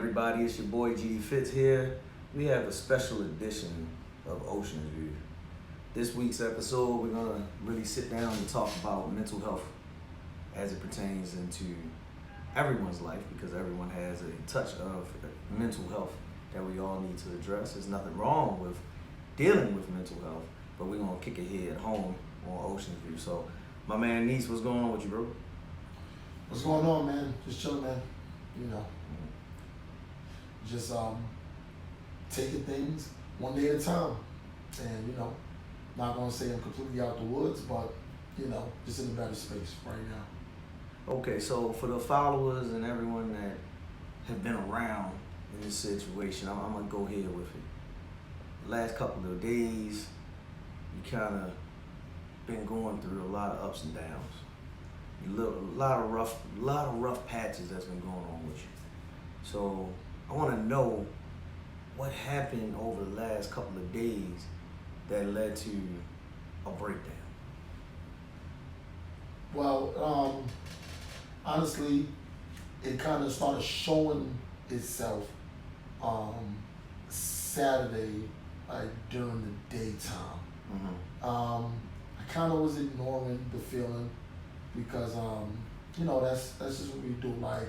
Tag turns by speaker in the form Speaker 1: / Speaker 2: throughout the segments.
Speaker 1: everybody? It's your boy G Fitz here. We have a special edition of Oshin's View. This week's episode, we're gonna really sit down and talk about mental health as it pertains into everyone's life, because everyone has a touch of mental health that we all need to address. There's nothing wrong with dealing with mental health, but we're gonna kick it here at home on Oshin's View. So, my man Niece, what's going on with you, bro?
Speaker 2: What's going on, man? Just chilling, man. You know, just taking things one day at a time, and not gonna say I'm completely out the woods, but just in a better space right now.
Speaker 1: Okay, so for the followers and everyone that have been around in this situation, I'm gonna go here with it. Last couple of days, you kind of been going through a lot of ups and downs. A lot of rough patches that's been going on with you. So I want to know what happened over the last couple of days that led to a breakdown.
Speaker 2: Well, honestly, it kind of started showing itself Saturday, during the daytime.
Speaker 1: Mm-hmm.
Speaker 2: I kind of was ignoring the feeling because that's just what we do. Like,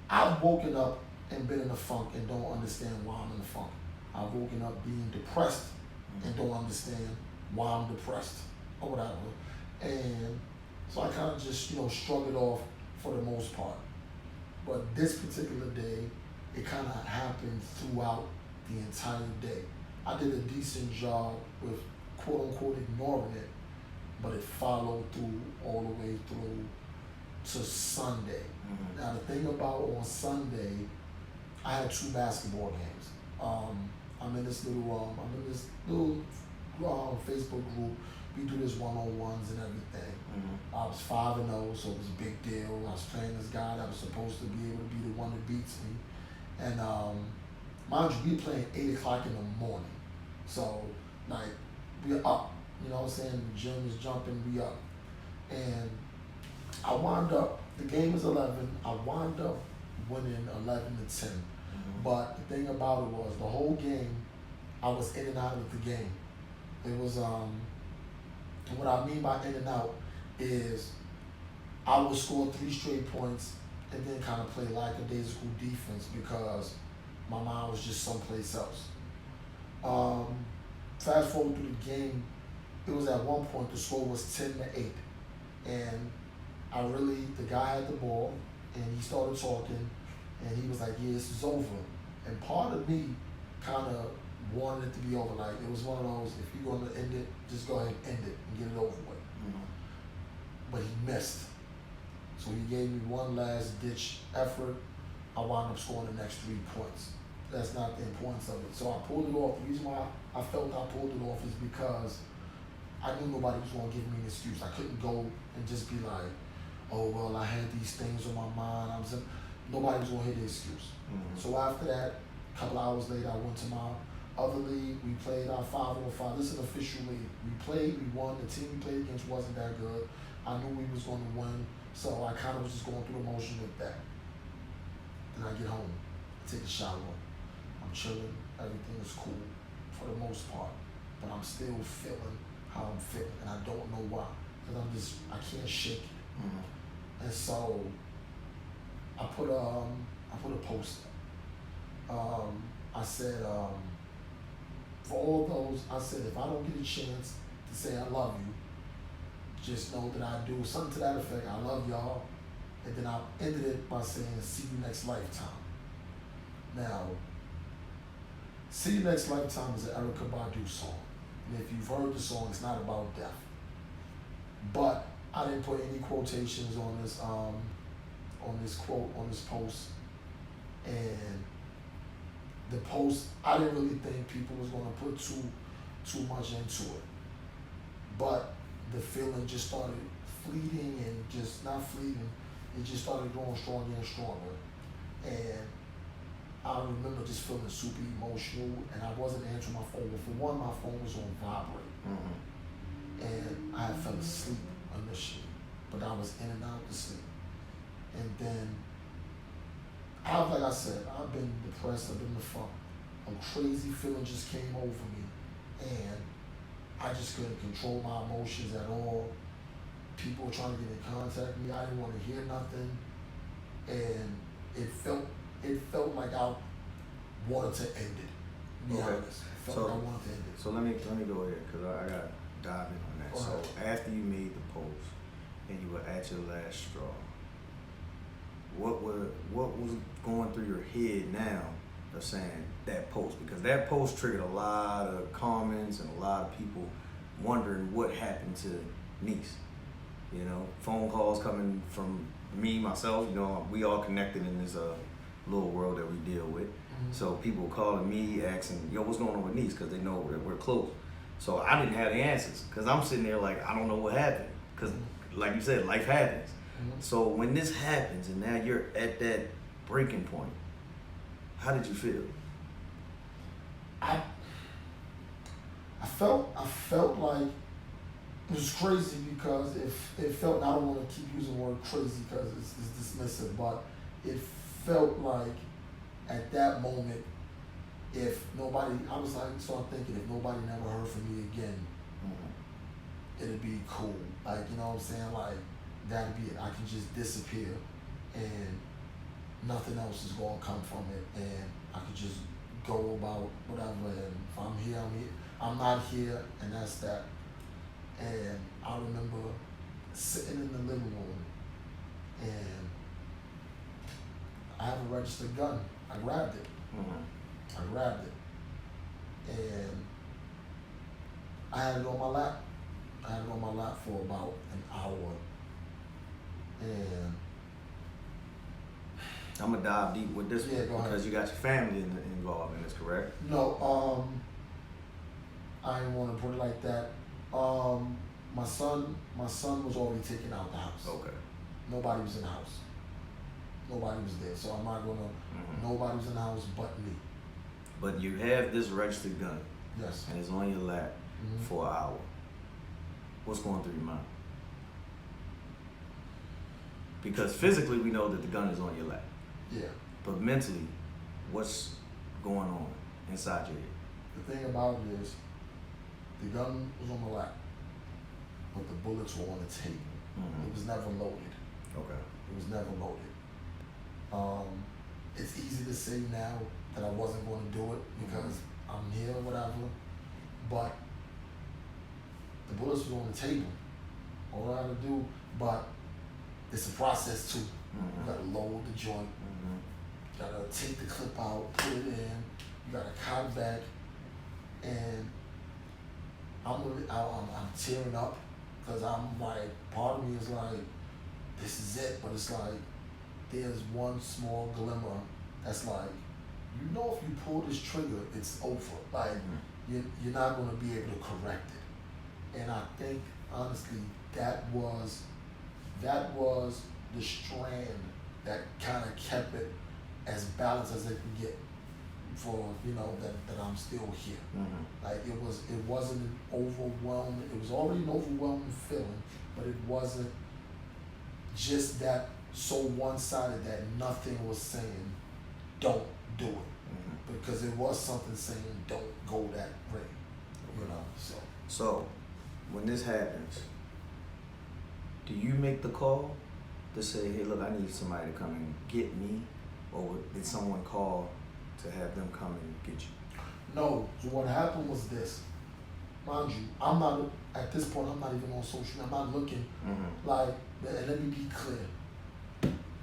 Speaker 2: I've woken up and been in a funk and don't understand why I'm in a funk. I've woken up being depressed and don't understand why I'm depressed or whatever. And so I kind of just shrugged it off for the most part. But this particular day, it kind of happened throughout the entire day. I did a decent job with quote unquote ignoring it, but it followed through all the way through to Sunday.
Speaker 1: Mm-hmm.
Speaker 2: Now the thing about on Sunday, I had 2 basketball games. I'm in this little Facebook group. We do this one-on-ones and everything.
Speaker 1: Mm-hmm.
Speaker 2: I was 5-0, so it was a big deal. I was playing this guy that was supposed to be able to be the one that beats me. And mind you, we playing 8 o'clock in the morning. So we're up. You know what I'm saying? The gym is jumping, we up. And I wound up, the game is 11, I wound up winning 11-10.
Speaker 1: Mm-hmm.
Speaker 2: But the thing about it was, the whole game, I was in and out of the game. It was, and what I mean by in and out is I would score 3 straight points and then kind of play lackadaisical defense because my mind was just someplace else. Fast forward through the game, it was at one point the score was 10-8, and the guy had the ball and he started talking and he was like, yeah, this is over. And part of me kind of wanted it to be over. Like, it was one of those, if you're going to end it, just go ahead and end it and get it over with.
Speaker 1: Mm-hmm.
Speaker 2: But he missed. So he gave me one last ditch effort. I wound up scoring the next 3 points. That's not the importance of it. So I pulled it off. The reason why I felt I pulled it off is because I knew nobody was going to give me an excuse. I couldn't go and just be like, oh, well, I had these things on my mind. Nobody was going to hear the excuse.
Speaker 1: Mm-hmm.
Speaker 2: So after that, a couple hours later, I went to my other league. We played our 5-on-5. This is an official league. We won. The team we played against wasn't that good. I knew we was going to win, so I kind of was just going through the motion with that. Then I get home, I take a shower. I'm chilling. Everything is cool for the most part, but I'm still feeling how I'm feeling, and I don't know why, because I can't shake it.
Speaker 1: Mm-hmm.
Speaker 2: And so I put a post. I said, for all those, I said, if I don't get a chance to say I love you, just know that I do something to that effect. I love y'all. And then I ended it by saying, see you next lifetime. Now, see you next lifetime is an Erykah Badu song. And if you've heard the song, it's not about death. But I didn't put any quotations on this post. And the post, I didn't really think people was gonna put too much into it. But the feeling just started fleeting and just not fleeting. It just started growing stronger and stronger. And I remember just feeling super emotional, and I wasn't answering my phone. But for one, my phone was on vibrate.
Speaker 1: Mm-hmm.
Speaker 2: And I had fell asleep initially, but I was in and out of sleep. And then like I said, I've been depressed, I've been in the funk. A crazy feeling just came over me, and I just couldn't control my emotions at all. People were trying to get in contact with me. I didn't want to hear nothing, and it felt like I wanted to end it. To be
Speaker 1: Okay.
Speaker 2: honest, it felt like I wanted to end it.
Speaker 1: So let me go ahead because I got to dive in on that.
Speaker 2: Go
Speaker 1: So
Speaker 2: ahead.
Speaker 1: after you made the post and you were at your last straw, what was going through your head now of saying that post? Because that post triggered a lot of comments and a lot of people wondering what happened to Niece. You know, phone calls coming from me, myself, you know, we all connected in this little world that we deal with. So people calling me, asking, yo, what's going on with Niece? Because they know that we're close. So I didn't have the answers because I'm sitting there like, I don't know what happened. Because like you said, life happens. So when this happens and now you're at that breaking point, how did you feel?
Speaker 2: I felt like it was crazy because it felt, and I don't want to keep using the word crazy because it's dismissive, but it felt like at that moment, if nobody, I was like, start thinking, if nobody never heard from me again, it'd be cool. Like, you know what I'm saying? Like, that'd be it. I can just disappear and nothing else is going to come from it. And I could just go about whatever. And if I'm here, I'm here. I'm not here, and that's that. And I remember sitting in the living room, and I have a registered gun. I grabbed it. I grabbed it, and I had it on my lap. I had it on my lap for about an hour, and
Speaker 1: I'm gonna dive deep with this
Speaker 2: Yeah,
Speaker 1: one
Speaker 2: go ahead.
Speaker 1: because you got your family involved in this, correct?
Speaker 2: no, I didn't want to put it like that. My son was already taken out the house.
Speaker 1: Okay.
Speaker 2: Nobody was in the house. Nobody was there, so I'm not gonna. Nobody was in the house but me.
Speaker 1: But you have this registered gun
Speaker 2: Yes.
Speaker 1: and it's on your lap for an hour. What's going through your mind? Because physically we know that the gun is on your lap,
Speaker 2: Yeah.
Speaker 1: but mentally, what's going on inside your head?
Speaker 2: The thing about it is, the gun was on my lap, but the bullets were on the table. It was never loaded.
Speaker 1: Okay.
Speaker 2: It was never loaded. It's easy to say now that I wasn't going to do it because I'm here or whatever, but the bullets were on the table. All I had to do, but it's a process too. You gotta load the joint, you gotta take the clip out, put it in, you gotta cock it back, and I'm tearing up because I'm like, part of me is like, this is it, but it's like, there's one small glimmer that's like, you know, if you pull this trigger, it's over. Like, you're not going to be able to correct it. And I think, honestly, that was the strand that kind of kept it as balanced as it can get for, you know, that I'm still here. Like, it wasn't an overwhelming, it was already an overwhelming feeling, but it wasn't just that so one-sided that nothing was saying, don't do it. Because it was something saying, don't go that way, you know, so.
Speaker 1: So, when this happens, do you make the call to say, hey, look, I need somebody to come and get me? Or did someone call to have them come and get you?
Speaker 2: No, so what happened was this. Mind you, I'm not, at this point, I'm not even on social media. I'm not looking like, and let me be clear.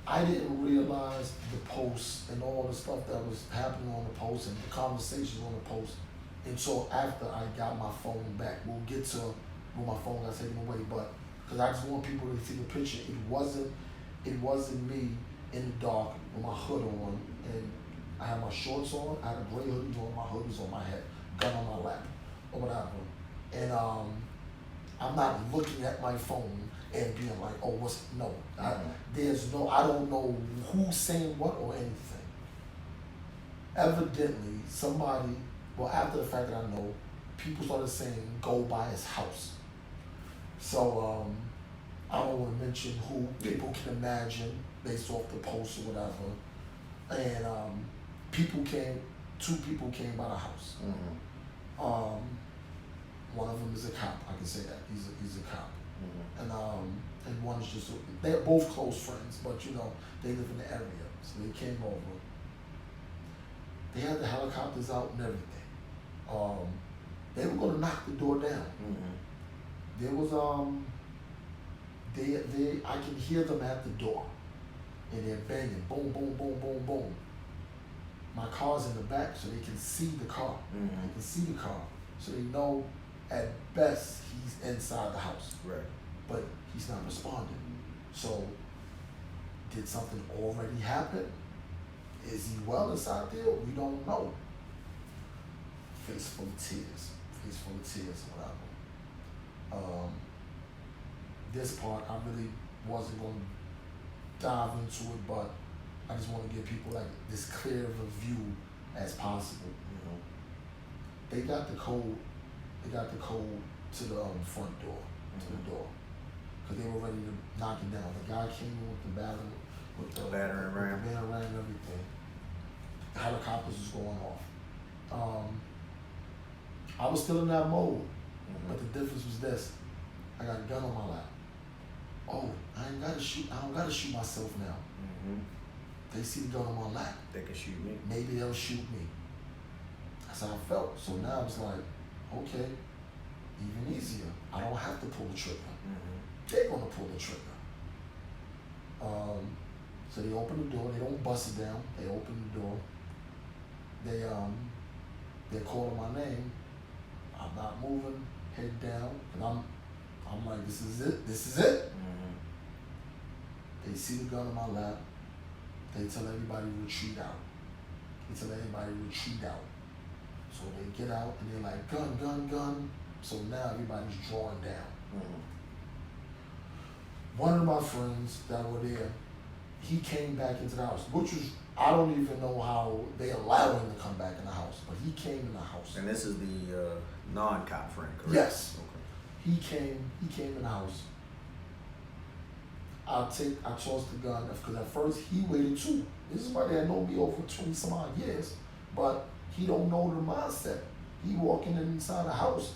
Speaker 2: I didn't realize the posts and all the stuff that was happening on the post and the conversations on the post until after I got my phone back. We'll get to when my phone got taken away, but because I just want people to see the picture. It wasn't me in the dark with my hood on, and I had my shorts on. I had a gray hoodie on. My hood was on my head, gun on my lap, or whatever. And I'm not looking at my phone and being like, oh, I don't know who's saying what or anything. Evidently, somebody, well, after the fact that I know, people started saying, go by his house. So, I don't want to mention who. People can imagine based off the post or whatever. and two people came by the house. One of them is a cop. I can say that he's a cop, and one is just they're both close friends, but you know they live in the area, so they came over. They had the helicopters out and everything. They were gonna knock the door down. There was I can hear them at the door, and they're banging, boom, boom, boom, boom, boom. My car's in the back, so they can see the car. They can see the car, so they know at best he's inside the house.
Speaker 1: Right.
Speaker 2: But he's not responding. So, did something already happen? Is he well inside there? We don't know. Face full of tears. Whatever. This part I really wasn't going to dive into it, but I just want to give people like this clear of a view as possible. They got the code. They got the code to the front door, to the door, because they were ready to knock it down. The guy came in with the battering ram, and everything. The helicopters was going off. I was still in that mode, but the difference was this: I got a gun on my lap. Oh, I don't gotta shoot myself now. They see the gun on my lap.
Speaker 1: They can shoot me.
Speaker 2: Maybe they'll shoot me. That's how I felt. So now it's like, okay, even easier. I don't have to pull the trigger. They're gonna pull the trigger. So they open the door. They don't bust it down. They open the door. They're calling my name. I'm not moving. Head down. And I'm like, this is it. This is it. They see the gun on my lap. They tell everybody retreat out. So they get out and they're like, gun, gun, gun. So now everybody's drawing down. One of my friends that were there, he came back into the house, which was, I don't even know how they allow him to come back in the house, but he came in the house.
Speaker 1: And this is the non-cop friend, correct?
Speaker 2: Yes.
Speaker 1: Okay.
Speaker 2: He came in the house. I tossed the gun, because at first he waited too. This is somebody that know me over 20 some odd years, but he don't know the mindset. He walking inside the house,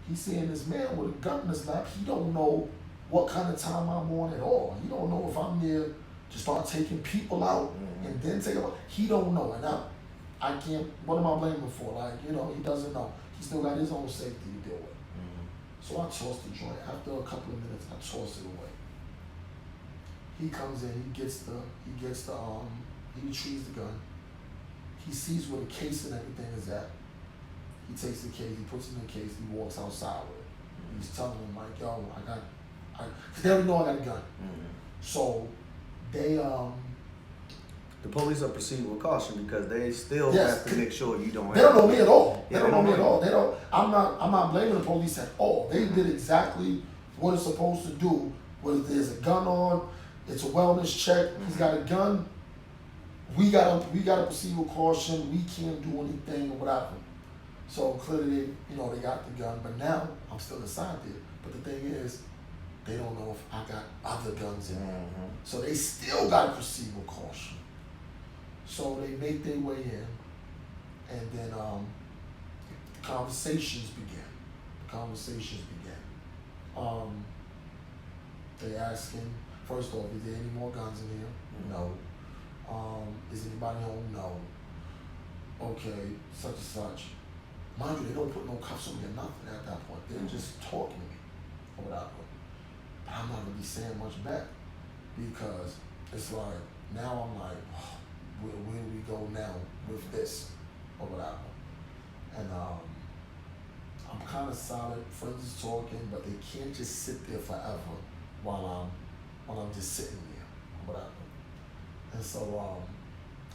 Speaker 2: he seeing this man with a gun in his lap. He don't know what kind of time I'm on at all. He don't know if I'm there to start taking people out and then take them out. He don't know, and I can't, what am I blaming him for? Like, you know, he doesn't know. He still got his own safety to deal with. So I tossed the joint. After a couple of minutes, I tossed it away. He comes in, he retrieves the gun. He sees where the case and everything is at. He takes the case, he puts it in the case, he walks outside with it. He's telling them like, yo, because they already know I got a gun. So they
Speaker 1: the police are proceeding with caution because they still have to make sure you don't.
Speaker 2: They don't know me at all. They don't know me at all. I'm not blaming the police at all. They did exactly what it's supposed to do. Whether there's a gun on, it's a wellness check. He's got a gun. We gotta proceed with caution. We can't do anything or whatever. So clearly, they got the gun. But now I'm still inside there. But the thing is, they don't know if I got other guns in there. So they still gotta proceed with caution. So they make their way in, and then conversations began. They asking, first off, is there any more guns in here? No. Is anybody home? No. Okay, such and such. Mind you, they don't put no cuffs on me or nothing at that point. They're just talking to me or whatever. But I'm not really saying much back because it's like, now I'm like, oh, where do we go now with this or whatever? And I'm kind of solid. Friends is talking, but they can't just sit there forever while I'm just sitting there or whatever. And so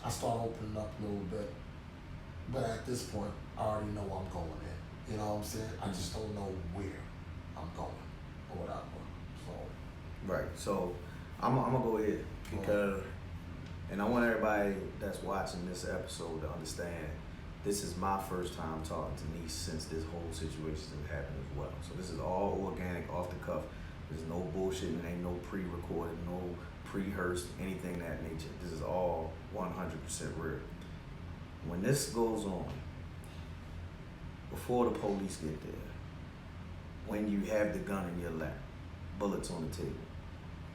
Speaker 2: I start opening up a little bit, but at this point, I already know I'm going in. You know what I'm saying? I just don't know where I'm going or whatever. So.
Speaker 1: Right. So I'm gonna go ahead because, and I want everybody that's watching this episode to understand this is my first time talking to Niece since this whole situation has happened as well. So this is all organic, off the cuff. There's no bullshit, and ain't no pre-recorded, no pre-rehearsed, anything of that nature. This is all 100% real. When this goes on, before the police get there, when you have the gun in your lap, bullets on the table,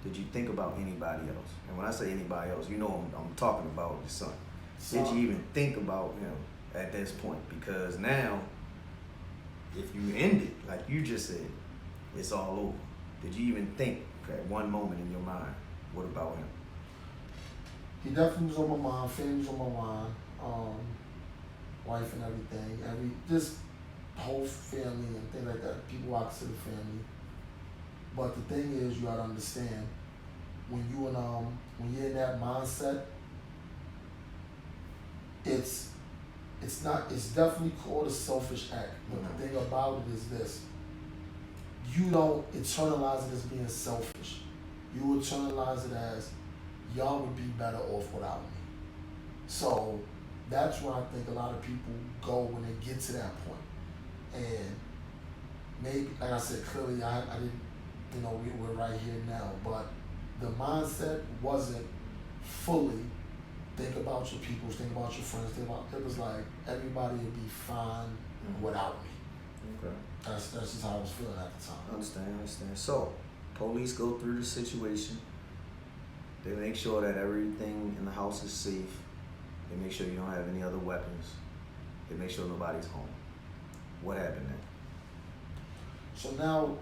Speaker 1: did you think about anybody else? And when I say anybody else, you know I'm talking about your son. Did you even think about him at this point? Because now, if you end it, like you just said, it's all over. Did you even think at one moment in your mind, what about him?
Speaker 2: He definitely was on my mind, family was on my mind, wife and everything, just whole family and things like that, people I consider family. But the thing is, you gotta understand, when you're in that mindset, it's definitely called a selfish act. But the thing about it is this: you don't internalize it as being selfish. You internalize it as, y'all would be better off without me. So that's where I think a lot of people go when they get to that point. And maybe, like I said, clearly I didn't, we're right here now, but the mindset wasn't fully think about your people, think about your friends, it was like everybody would be fine without me.
Speaker 1: Okay.
Speaker 2: That's just how I was feeling at the time.
Speaker 1: I understand. So, police go through the situation. They make sure that everything in the house is safe. They make sure you don't have any other weapons. They make sure nobody's home. What happened then?
Speaker 2: So now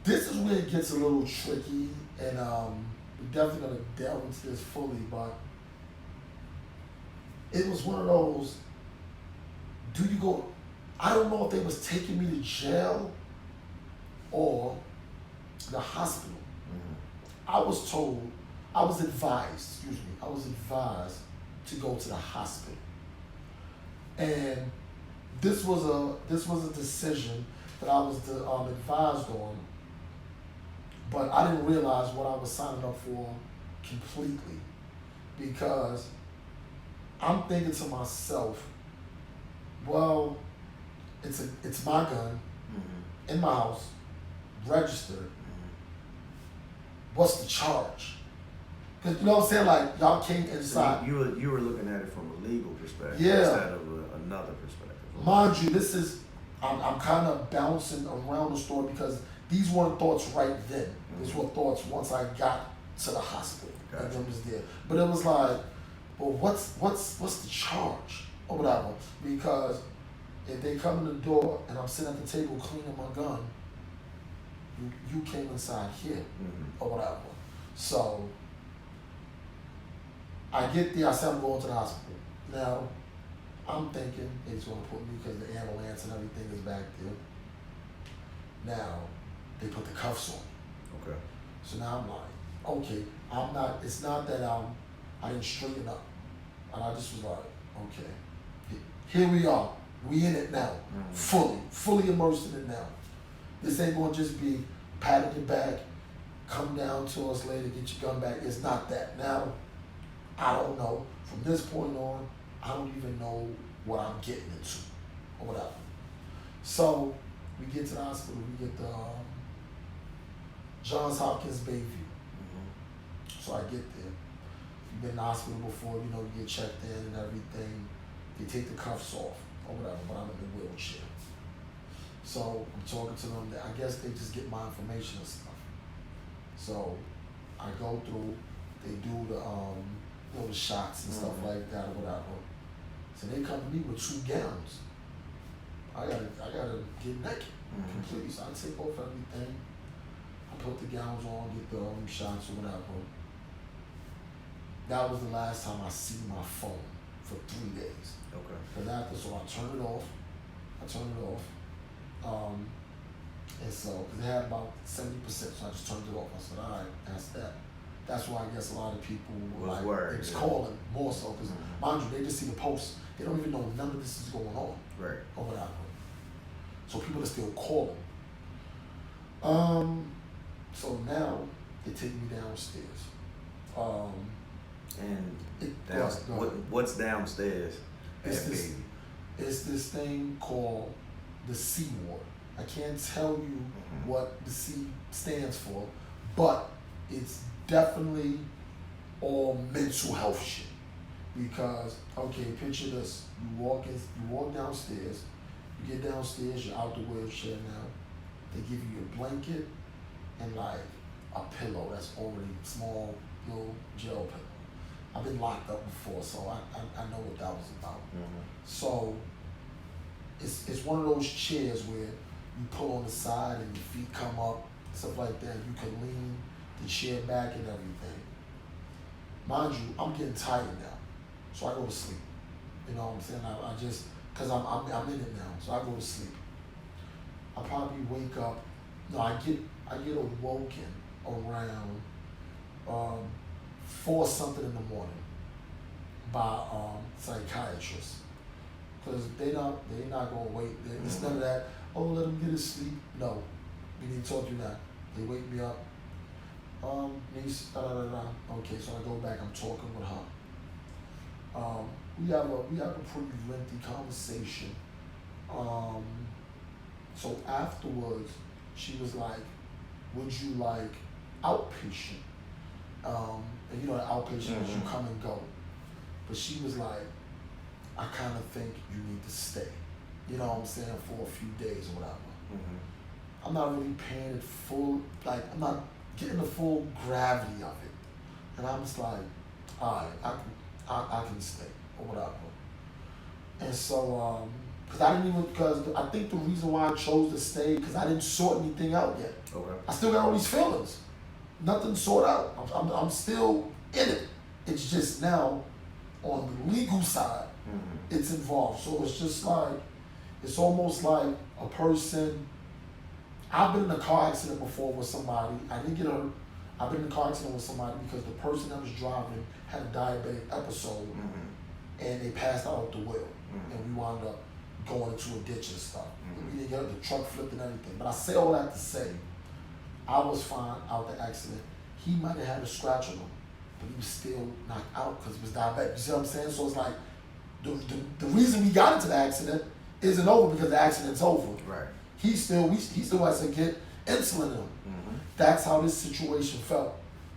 Speaker 2: this is where it gets a little tricky, and we're definitely gonna delve into this fully, but it was one of those, I don't know if they was taking me to jail or the hospital. I was advised to go to the hospital. And this was a decision that I was advised on, but I didn't realize what I was signing up for completely, because I'm thinking to myself, well, it's my gun in my house, registered. What's the charge? Because you know what I'm saying, like y'all came inside.
Speaker 1: So you were looking at it from a legal perspective instead of another perspective.
Speaker 2: Mind you, I'm kind of bouncing around the story because these weren't thoughts right then. These were thoughts once I got to the hospital.
Speaker 1: Gotcha.
Speaker 2: And them was there. But it was like, well, what's the charge or whatever? Because if they come in the door and I'm sitting at the table cleaning my gun, you came inside here or whatever. So I get there, I said I'm going to the hospital. Now, I'm thinking they're going to put me because the ambulance and everything is back there. Now, they put the cuffs on.
Speaker 1: Okay.
Speaker 2: So now I'm like, okay, it's not that I didn't straighten up. And I just was like, okay, here we are. We in it now, fully immersed in it now. This ain't gonna just be patting your back, come down to us later, get your gun back. It's not that. Now, I don't know. From this point on, I don't even know what I'm getting into or whatever. So we get to the hospital, we get the Johns Hopkins Bayview. So I get there. You've been in the hospital before, you get checked in and everything. They take the cuffs off or whatever, but I'm in the wheelchair. So I'm talking to them. I guess they just get my information and stuff. So I go through. They do the shots and stuff like that or whatever. So they come to me with 2 gowns. I gotta get naked completely. So I take off everything. I put the gowns on, get the shots or whatever. That was the last time I see my phone for 3 days.
Speaker 1: Okay.
Speaker 2: Because after, so I turned it off. And so, because it had about 70%, so I just turned it off. I said, all right, that's that. That's why I guess a lot of people were like,
Speaker 1: worried,
Speaker 2: it's calling more so, because mind you, they just see the post. They don't even know none of this is going on.
Speaker 1: Right.
Speaker 2: Or whatever. So people are still calling. So now, they take me downstairs.
Speaker 1: What's downstairs?
Speaker 2: It's this thing called the C ward. I can't tell you what the C stands for, but it's definitely all mental health shit. Because, okay, picture this. You walk downstairs, you get downstairs, you're out the wheelchair now. They give you a blanket and like a pillow that's already small, little gel pillow. I've been locked up before, so I know what that was about.
Speaker 1: Mm-hmm.
Speaker 2: So it's one of those chairs where you pull on the side and your feet come up, stuff like that. You can lean the chair back and everything. Mind you, I'm getting tired now, so I go to sleep. You know what I'm saying? I just, cause I'm in it now, so I go to sleep. I probably wake up. No, I get awoken around 4 something in the morning by psychiatrists, cause they not gonna wait. It's none of that. Oh, let them get his sleep. No, we need to talk to you now. They wake me up. Niece, Okay, so I go back. I'm talking with her. We have a pretty lengthy conversation. So afterwards, she was like, "Would you like outpatient?" And you know, the outpatient is you come and go. But she was like, "I kind of think you need to stay." You know what I'm saying, for a few days or whatever. I'm not really paying it full. Like, I'm not getting the full gravity of it. And I'm just like, all right, I can stay or whatever. And so, because I think the reason why I chose to stay, because I didn't sort anything out yet.
Speaker 1: Okay.
Speaker 2: I still got all these feelings. Nothing sorted out. I'm still in it. It's just now, on the legal side, it's involved. So it's just like, it's almost like a person. I've been in a car accident before with somebody. I didn't get hurt. I've been in a car accident with somebody because the person that was driving had a diabetic episode and they passed out the wheel. And we wound up going into a ditch and stuff. We didn't get hurt, the truck flipped and everything. But I say all that to say, I was fine out the accident. He might have had a scratch on him, but he was still knocked out because he was diabetic. You see what I'm saying? So it's like, the reason we got into the accident isn't over because the accident's over.
Speaker 1: Right.
Speaker 2: He still has to get insulin in him. That's how this situation felt.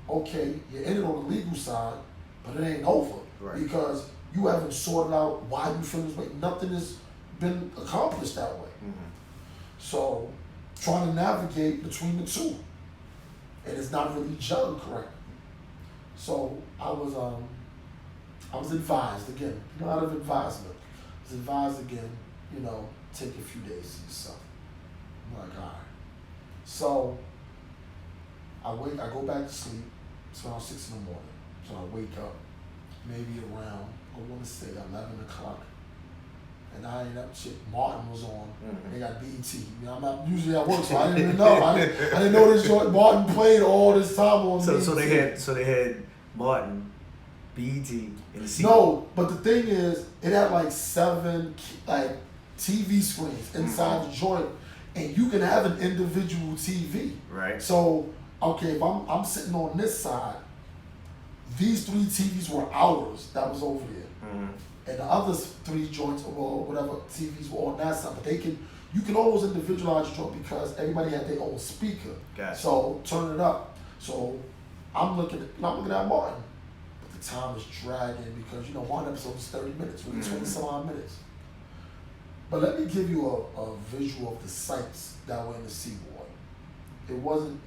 Speaker 2: Okay, you're in it on the legal side, but it ain't over.
Speaker 1: Right.
Speaker 2: Because you haven't sorted out why you feel this way. Nothing has been accomplished that way. So, trying to navigate between the two. And it's not really judged correctly. So, I was advised again, a lot of advisement. I was advised again, take a few days to yourself. I'm like, all right. So I go back to sleep. It's around 6 in the morning. So I wake up maybe around, I want to say 11 o'clock. And I ain't up shit. Martin was on. They got BET. I'm not usually at work, so I didn't even know. I didn't know this joint. Martin played all this time on BET.
Speaker 1: So they had Martin, BET, in the seat.
Speaker 2: No, but the thing is, it had like 7 TV screens inside the joint, and you can have an individual TV.
Speaker 1: Right.
Speaker 2: So, okay, if I'm sitting on this side, these 3 TVs were ours that was over there. And the other 3 joints or whatever TVs were on that side. But you can always individualize your joint because everybody had their own speaker.
Speaker 1: Gotcha.
Speaker 2: So turn it up. So I'm looking at Martin. But the time is dragging because one episode is 30 minutes, really 20 some odd minutes. But let me give you a visual of the sights that were in the seaboard. It wasn't,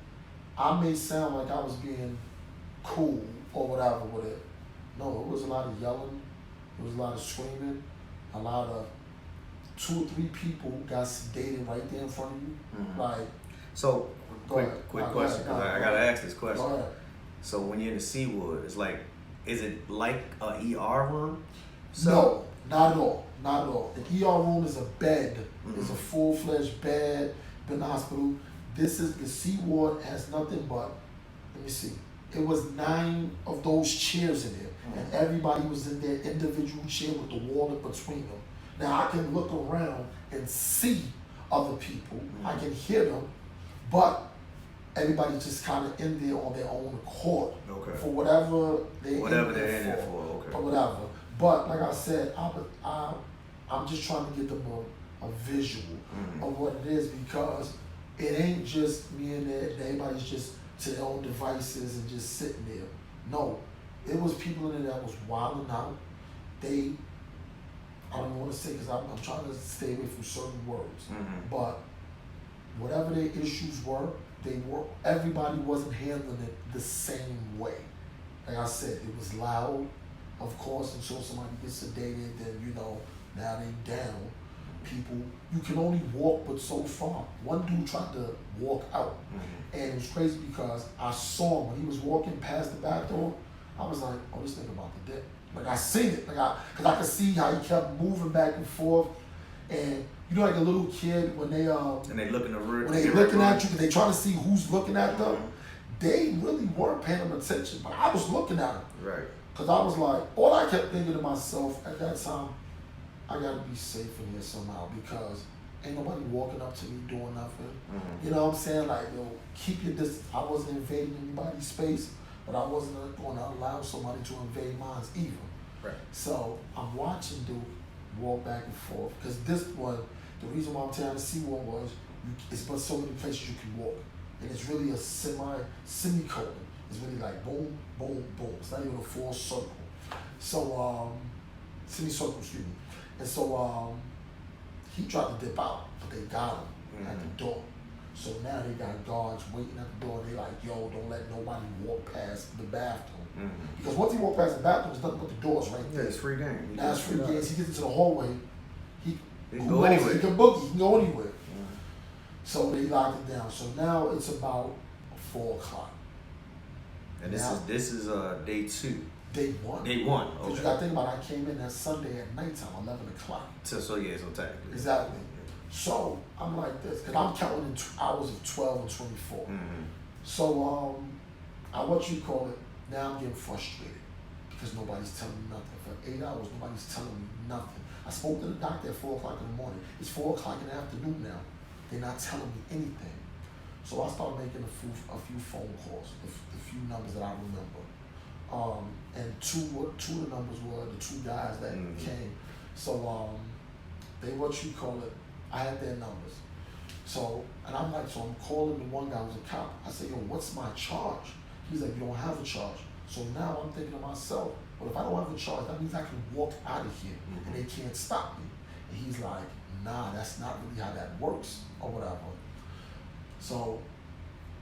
Speaker 2: I may sound like I was being cool or whatever with it. No, it was a lot of yelling, it was a lot of screaming, a lot of 2 or 3 people got sedated right there in front of you.
Speaker 1: So, quick question, because I gotta ask this question.
Speaker 2: Go ahead.
Speaker 1: So when you're in the Seawood, it's like, is it like a ER room?
Speaker 2: No, not at all. Not at all. The ER room is a bed. It's a full-fledged bed. Been in the hospital. This is the C ward has nothing but, let me see. It was 9 of those chairs in there, and everybody was in their individual chair with the wall in between them. Now I can look around and see other people. I can hear them, but everybody's just kind of in there on their own accord for whatever they're in there for. Or whatever. But like I said, I'm just trying to get them a visual of what it is, because it ain't just me and everybody's just to their own devices and just sitting there. No, it was people in there that was wilding out. I don't even want to say because I'm trying to stay away from certain words, but whatever their issues were, everybody wasn't handling it the same way. Like I said, it was loud, of course, until somebody gets sedated, then now they down. People, you can only walk but so far. One dude tried to walk out, and it was crazy because I saw him when he was walking past the back door. I was like, oh, this nigga about to dip. Like I seen it, because I could see how he kept moving back and forth, and like a little kid when they
Speaker 1: and they looking
Speaker 2: when they looking at you because they trying to see who's looking at them. They really weren't paying them attention, but I was looking at them.
Speaker 1: Right.
Speaker 2: Because I was like, all I kept thinking to myself at that time, I gotta be safe in here somehow because ain't nobody walking up to me doing nothing. You know what I'm saying? Like, keep your distance. I wasn't invading anybody's space, but I wasn't going to allow somebody to invade mine either.
Speaker 1: Right.
Speaker 2: So I'm watching dude walk back and forth because this one, the reason why I'm telling you to see one was it's but so many places you can walk, and it's really a semicolon. It's really like boom, boom, boom. It's not even a full circle. So semicircle, excuse me. And so he tried to dip out, but they got him at the door. So now they got guards waiting at the door, and they like, yo, don't let nobody walk past the bathroom. Because once he walked past the bathroom, there's nothing but the doors right there.
Speaker 1: Yeah, it's free game.
Speaker 2: Now it's free game. He gets into the hallway, he
Speaker 1: can go anywhere.
Speaker 2: He can boogie, he can go anywhere. So they locked it down. So now it's about 4 o'clock.
Speaker 1: And this is day 2.
Speaker 2: Day 1.
Speaker 1: Day 1.
Speaker 2: Because
Speaker 1: Okay.
Speaker 2: you got to think about it, I came in that Sunday at nighttime, 11 o'clock.
Speaker 1: So technically.
Speaker 2: Exactly. So I'm like this, because I'm counting in hours of 12 and 24. So now I'm getting frustrated because nobody's telling me nothing. For 8 hours, nobody's telling me nothing. I spoke to the doctor at 4 o'clock in the morning. It's 4 o'clock in the afternoon now. They're not telling me anything. So I started making a few phone calls, the few numbers that I remember. And two of the numbers were the 2 guys that came. So I had their numbers. So, and I'm calling the one guy who's a cop. I said, yo, what's my charge? He's like, you don't have a charge. So now I'm thinking to myself, well, if I don't have a charge, that means I can walk out of here and they can't stop me. And he's like, nah, that's not really how that works or whatever. So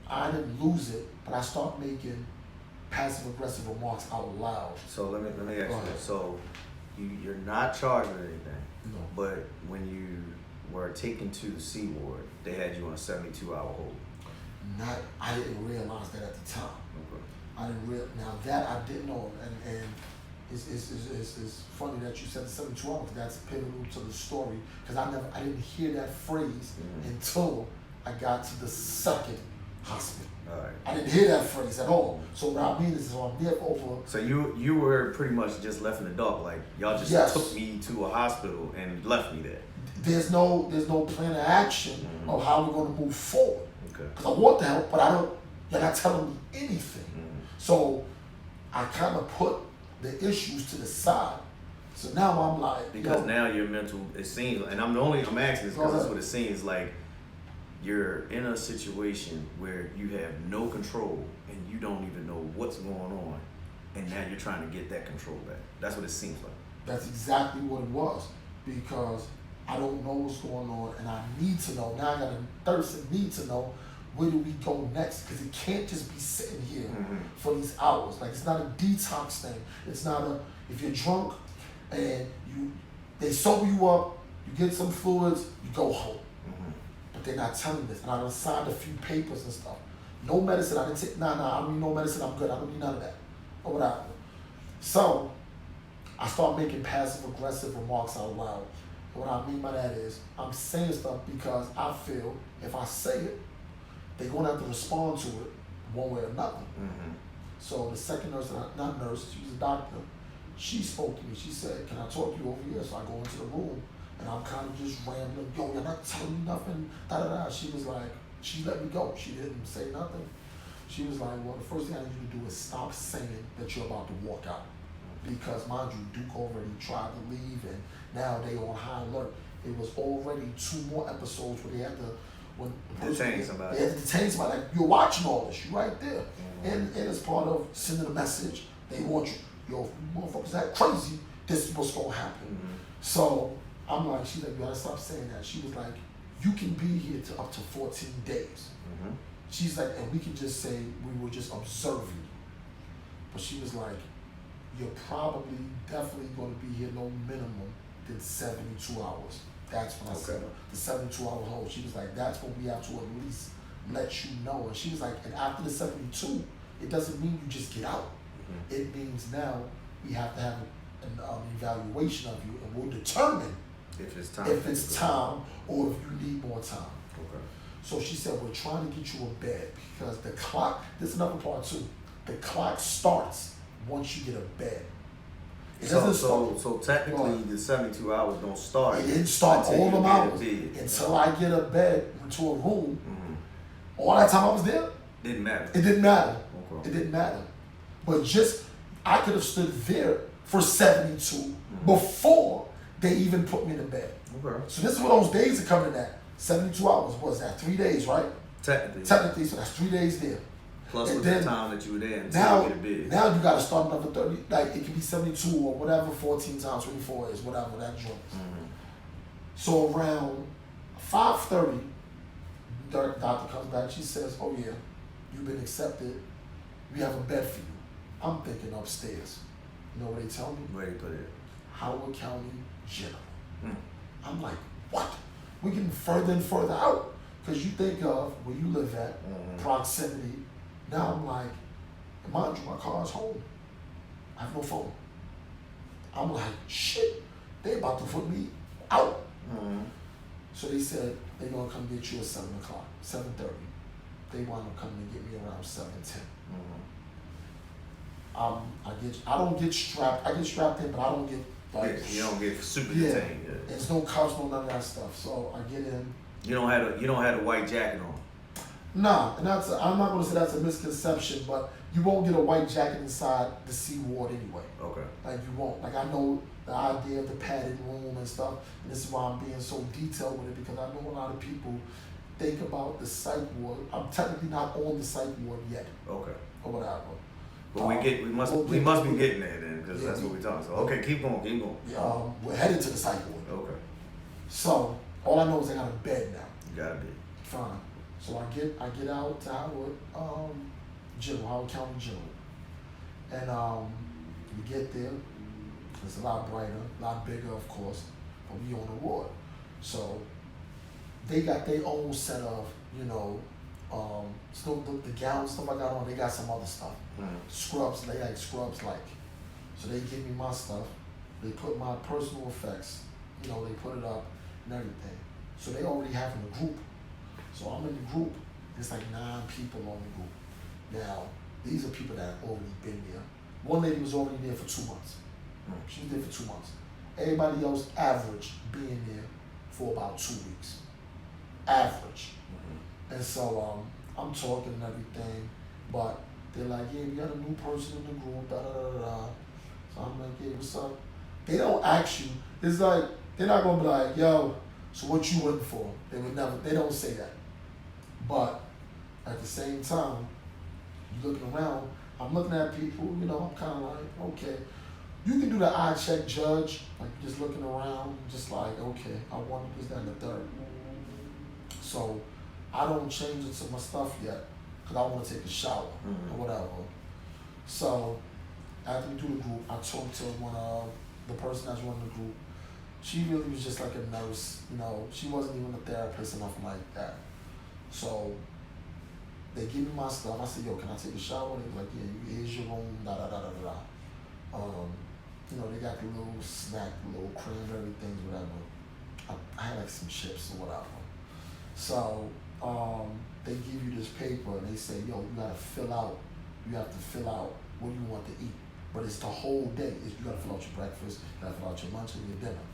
Speaker 2: I didn't lose it, but I started making passive-aggressive remarks out loud.
Speaker 1: So let me ask you this. So you're not charged with anything.
Speaker 2: No.
Speaker 1: But when you were taken to the C ward, they had you on a 72-hour hold.
Speaker 2: I didn't realize that at the time.
Speaker 1: Okay.
Speaker 2: Now that I didn't know, and it's funny that you said the 72 hours. That's pivotal to the story because I didn't hear that phrase until I got to the second hospital.
Speaker 1: All right.
Speaker 2: I didn't hear that phrase at all. So what I mean is, I'm there over.
Speaker 1: So you were pretty much just left in the dark, like y'all just took me to a hospital and left me there.
Speaker 2: There's no plan of action of how we're going to move forward.
Speaker 1: Okay.
Speaker 2: Because I want the help, but you're not telling me anything. So I kind of put the issues to the side. So now I'm like,
Speaker 1: because now your mental, it seems, and I'm asking this because that's what it seems like. You're in a situation where you have no control and you don't even know what's going on, and now you're trying to get that control back. That's what it seems like.
Speaker 2: That's exactly what it was, because I don't know what's going on and I need to know. Now I got a thirst and need to know, where do we go next? Because it can't just be sitting here for these hours. Like, it's not a detox thing. It's not if you're drunk and they sober you up, you get some fluids, you go home. But they're not telling this. And I done signed a few papers and stuff. No medicine, I didn't take, I don't need no medicine, I'm good. I don't need none of that. Or whatever. So, I start making passive-aggressive remarks out loud. And what I mean by that is, I'm saying stuff because I feel if I say it, they're going to have to respond to it one way or another. So the second nurse, not nurse, she was a doctor, she spoke to me. She said, can I talk to you over here? So I go into the room, and I'm kind of just rambling. Yo, you're not telling me nothing, da-da-da. She was like, she let me go. She didn't say nothing. She was like, well, the first thing I need you to do is stop saying that you're about to walk out. Because, mind you, Duke already tried to leave, and now they on high alert. It was already 2 more episodes where
Speaker 1: detain somebody.
Speaker 2: They had to detain somebody. Like, you're watching all this. You're right there. And it's part of sending a message. They want you. Yo, motherfuckers that crazy. This is what's gonna happen. So I'm like, she's like, you gotta stop saying that. She was like, you can be here to up to 14 days. She's like, and we can just say we were just observing. But she was like, you're probably definitely going to be here no minimum than 72 hours. That's when I said the 72 hour hold. She was like, that's when we have to at least let you know. And she was like, and after the 72, it doesn't mean you just get out. It means now we have to have an evaluation of you, and we'll determine if it's time or if you need more time. So she said, we're trying to get you a bed because the clock, this is another part too, the clock starts once you get a bed. It doesn't start.
Speaker 1: So technically the 72 hours don't start.
Speaker 2: It didn't start all them hours until I get a bed into a room. All that time I was there,
Speaker 1: didn't matter.
Speaker 2: It didn't matter. It didn't matter. But just, I could have stood there for 72 before they even put me in the bed. So this is what those days are coming at. 72 hours, what's that? 3 days, right? Technically, so that's 3 days there.
Speaker 1: Plus with the time that you were there until you get a bid.
Speaker 2: Now you got to start another 30, like it can be 72 or whatever, 14 times 24 is, whatever that joint is. So around 5:30, the doctor comes back, she says, oh yeah, you've been accepted, we have a bed for you. I'm thinking upstairs. You know what they tell me?
Speaker 1: Where they put it?
Speaker 2: Howard County General. I'm like, what? We're getting further and further out. Because you think of where you live at, proximity. Now I'm like, mind you, my car's home. I have no phone. I'm like, shit, they about to put me out. So they said they're going to come get you at 7 o'clock, 7:30. They want to come and get me around 7:10. I don't get strapped. I get strapped in, but I don't get like.
Speaker 1: You don't get super detained.
Speaker 2: There's no cuffs, no none of that stuff. So I get in.
Speaker 1: You don't have a white jacket on.
Speaker 2: Nah, and I'm not gonna say that's a misconception, but you won't get a white jacket inside the C ward anyway. Like you won't. Like I know the idea of the padded room and stuff, and this is why I'm being so detailed with it, because I know a lot of people think about the psych ward. I'm technically not on the psych ward yet. Or whatever.
Speaker 1: But we must be getting there then, because that's what we're talking. So keep going.
Speaker 2: We're headed to the psych ward. So all I know is I got a bed now.
Speaker 1: You got a bed.
Speaker 2: Fine. So I get out to Howard County General, and we get there. It's a lot brighter, a lot bigger, of course, but we on the ward. So they got their own set of, still the gown stuff I got on. They got some other stuff. Scrubs, they like scrubs like. So they give me my stuff. They put my personal effects. They put it up and everything. So they already having a group. So I'm in the group. There's like 9 people on the group. Now, these are people that have already been there. One lady was already there for 2 months. She was there for 2 months. Everybody else average being there for about 2 weeks. Average. And so I'm talking and everything, but they're like, yeah, we got a new person in the group, da da da da. So I'm like, yeah, what's up? They don't ask you. It's like, they're not gonna be like, yo, so what you waiting for? They don't say that. But at the same time, you looking around, I'm looking at people, I'm kind of like, okay. You can do the eye check judge, like just looking around, just like, okay, I want this, that, and the third. So I don't change into my stuff yet, because I want to take a shower or whatever. So after we do the group, I talked to the person that's running the group. She really was just like a nurse, she wasn't even a therapist or nothing like that. So they give me my stuff. I said, yo, can I take a shower? They was like, yeah, here's your room, da da da da da. They got the little snack, little cranberry things, whatever. I had like some chips or whatever. So they give you this paper and they say, yo, you have to fill out what you want to eat. But it's the whole day. You gotta fill out your breakfast, you gotta fill out your lunch and your dinner.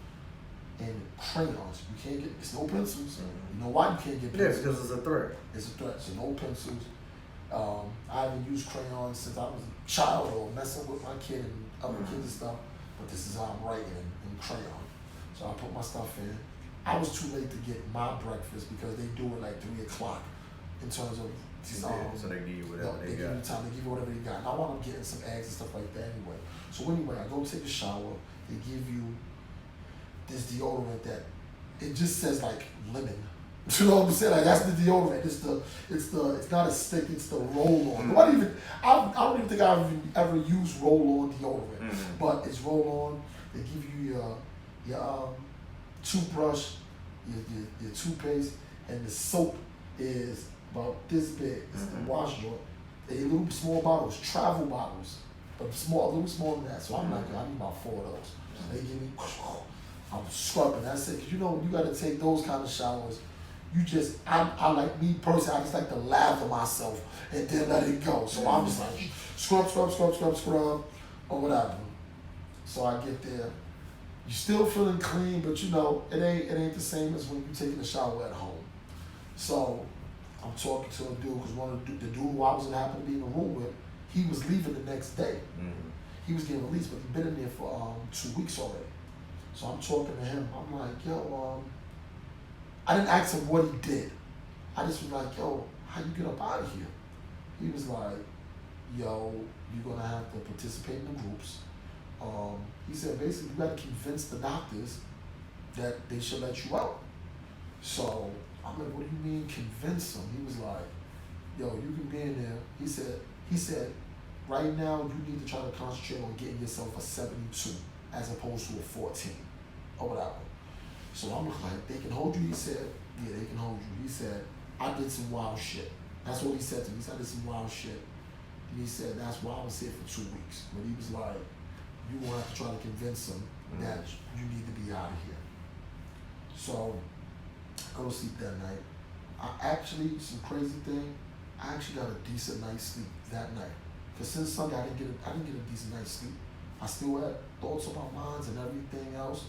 Speaker 2: And crayons, you can't get, it's no pencils. You know why you can't get pencils?
Speaker 1: Yeah, because it's a threat.
Speaker 2: It's a threat, so no pencils. I haven't used crayons since I was a child or messing with my kid and other kids and stuff, but this is how I'm writing in crayon. So I put my stuff in, I was too late to get my breakfast because they do it like 3 o'clock in terms of
Speaker 1: So they give you whatever
Speaker 2: they give you time, they give you whatever they got. And I wound up getting some eggs and stuff like that anyway. So anyway, I go take a shower, they give you this deodorant that it just says like lemon. You know what I'm saying? Like that's the deodorant. It's not a stick, it's the roll on. I don't even think I've ever used roll on deodorant. But it's roll on. They give you your toothbrush, your toothpaste, and the soap is about this big. It's the wash joint. They little small bottles, travel bottles, but a little smaller than that. So I'm like, I need about 4 of those. They give me, I'm scrubbing. That's it. Cause you know, you got to take those kind of showers. I like me personally, I just like to lather myself and then let it go. So I'm just like scrub, or whatever. So I get there. You're still feeling clean, but you know, it ain't the same as when you're taking a shower at home. So I'm talking to a dude, because the dude who I was gonna happen to be in the room with, he was leaving the next day. He was getting released, but he'd been in there for 2 weeks already. So I'm talking to him. I'm like, yo, I didn't ask him what he did. I just was like, yo, how you get up out of here? He was like, yo, you're gonna have to participate in the groups. He said basically you gotta convince the doctors that they should let you out. So I'm like, what do you mean convince them? He was like, yo, you can be in there. He said, right now you need to try to concentrate on getting yourself a 72 as opposed to a 14 or whatever. So I'm like, they can hold you? He said, yeah, they can hold you. He said, I did some wild shit. That's what he said to me. He said, I did some wild shit. And he said, that's why I was here for 2 weeks. But he was like, you will have to try to convince them that you need to be out of here. So I go to sleep that night. Some crazy thing, I actually got a decent night's sleep that night. Because since Sunday, I didn't get a decent night's sleep. I still had thoughts about mines and everything else,